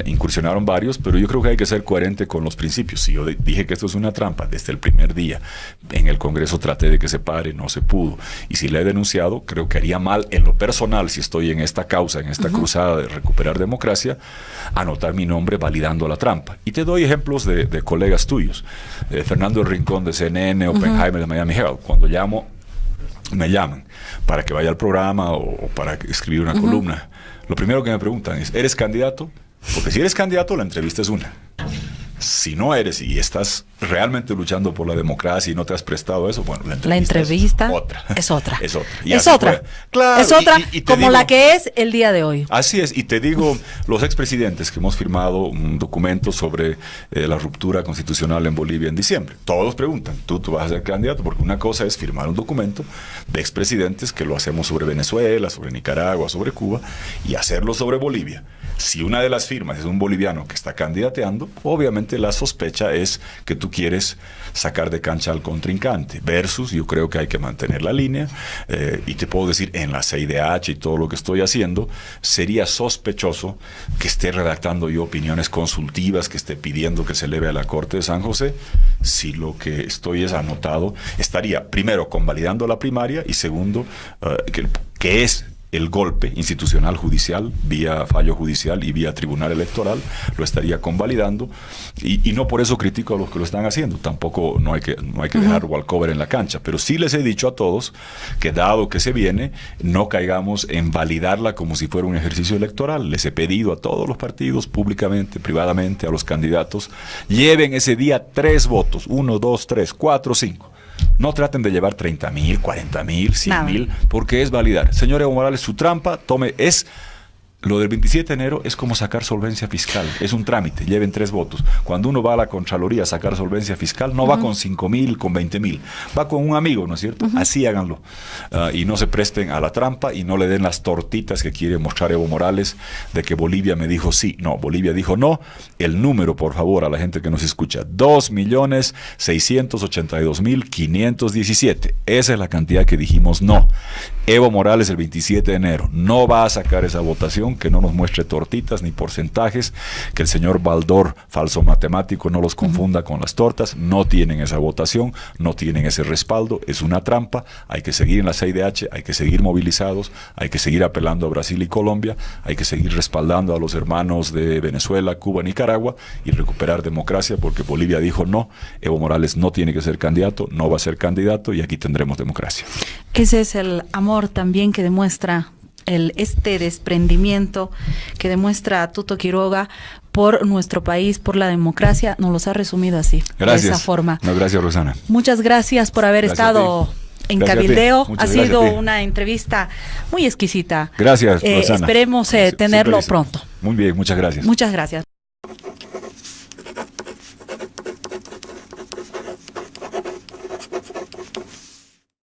Incursionaron varios, pero yo creo que hay que ser coherente con los principios. Si yo dije que esto es una trampa desde el primer día, en el Congreso traté de que se pare, no se pudo. Y si la he denunciado, creo que haría mal en lo personal, si estoy en esta causa, en esta cruzada de recuperar democracia, anotar mi nombre validando la trampa. Y te doy ejemplos de colegas tuyos. Fernando Rincón de CNN, Oppenheimer de Miami Herald. Cuando llamo, me llaman para que vaya al programa o para escribir una columna. Lo primero que me preguntan es, ¿eres candidato? Porque si eres candidato, la entrevista es una. Si no eres y estás realmente luchando por la democracia y no te has prestado eso, bueno, la entrevista es otra. Es otra. Es otra. Es otra. Claro, es otra como digo, la que es el día de hoy. Así es. Y te digo, los expresidentes que hemos firmado un documento sobre la ruptura constitucional en Bolivia en diciembre, todos preguntan, ¿tú vas a ser candidato? Porque una cosa es firmar un documento de expresidentes, que lo hacemos sobre Venezuela, sobre Nicaragua, sobre Cuba, y hacerlo sobre Bolivia. Si una de las firmas es un boliviano que está candidateando, obviamente la sospecha es que tú quieres sacar de cancha al contrincante, versus yo creo que hay que mantener la línea, y te puedo decir, en la CIDH y todo lo que estoy haciendo, sería sospechoso que esté redactando yo opiniones consultivas, que esté pidiendo que se eleve a la Corte de San José. Si lo que estoy es anotado, estaría primero convalidando la primaria y segundo, que es el golpe institucional judicial, vía fallo judicial y vía tribunal electoral, lo estaría convalidando, y no por eso critico a los que lo están haciendo, tampoco no hay que dejar walkover en la cancha, pero sí les he dicho a todos que dado que se viene, no caigamos en validarla como si fuera un ejercicio electoral. Les he pedido a todos los partidos, públicamente, privadamente, a los candidatos, lleven ese día 3 votos, 1, 2, 3, 4, 5. No traten de llevar 30,000, 40,000, 100,000, porque es validar. Señor Evo Morales, su trampa, lo del 27 de enero es como sacar solvencia fiscal, es un trámite, lleven 3 votos. Cuando uno va a la Contraloría a sacar solvencia fiscal, no va con 5,000, con 20,000, va con un amigo, ¿no es cierto? Así háganlo. Y no se presten a la trampa y no le den las tortitas que quiere mostrar Evo Morales de que Bolivia me dijo sí. No, Bolivia dijo no. El número, por favor, a la gente que nos escucha, 2,682,517. Esa es la cantidad que dijimos no. Evo Morales el 27 de enero no va a sacar esa votación, que no nos muestre tortitas ni porcentajes, que el señor Baldor, falso matemático, no los confunda con las tortas. No tienen esa votación, no tienen ese respaldo, es una trampa. Hay que seguir en la CIDH, hay que seguir movilizados, hay que seguir apelando a Brasil y Colombia, hay que seguir respaldando a los hermanos de Venezuela, Cuba, Nicaragua, y recuperar democracia, porque Bolivia dijo no, Evo Morales no tiene que ser candidato, no va a ser candidato, y aquí tendremos democracia. Ese es el amor también que demuestra este desprendimiento que demuestra Tuto Quiroga por nuestro país, por la democracia. Nos los ha resumido así, gracias. De esa forma. No, gracias, Rosana. Muchas gracias por haber estado en Cabildeo. Ha sido una entrevista muy exquisita. Gracias, Rosana. Esperemos tenerlo pronto. Muy bien, muchas gracias. Muchas gracias.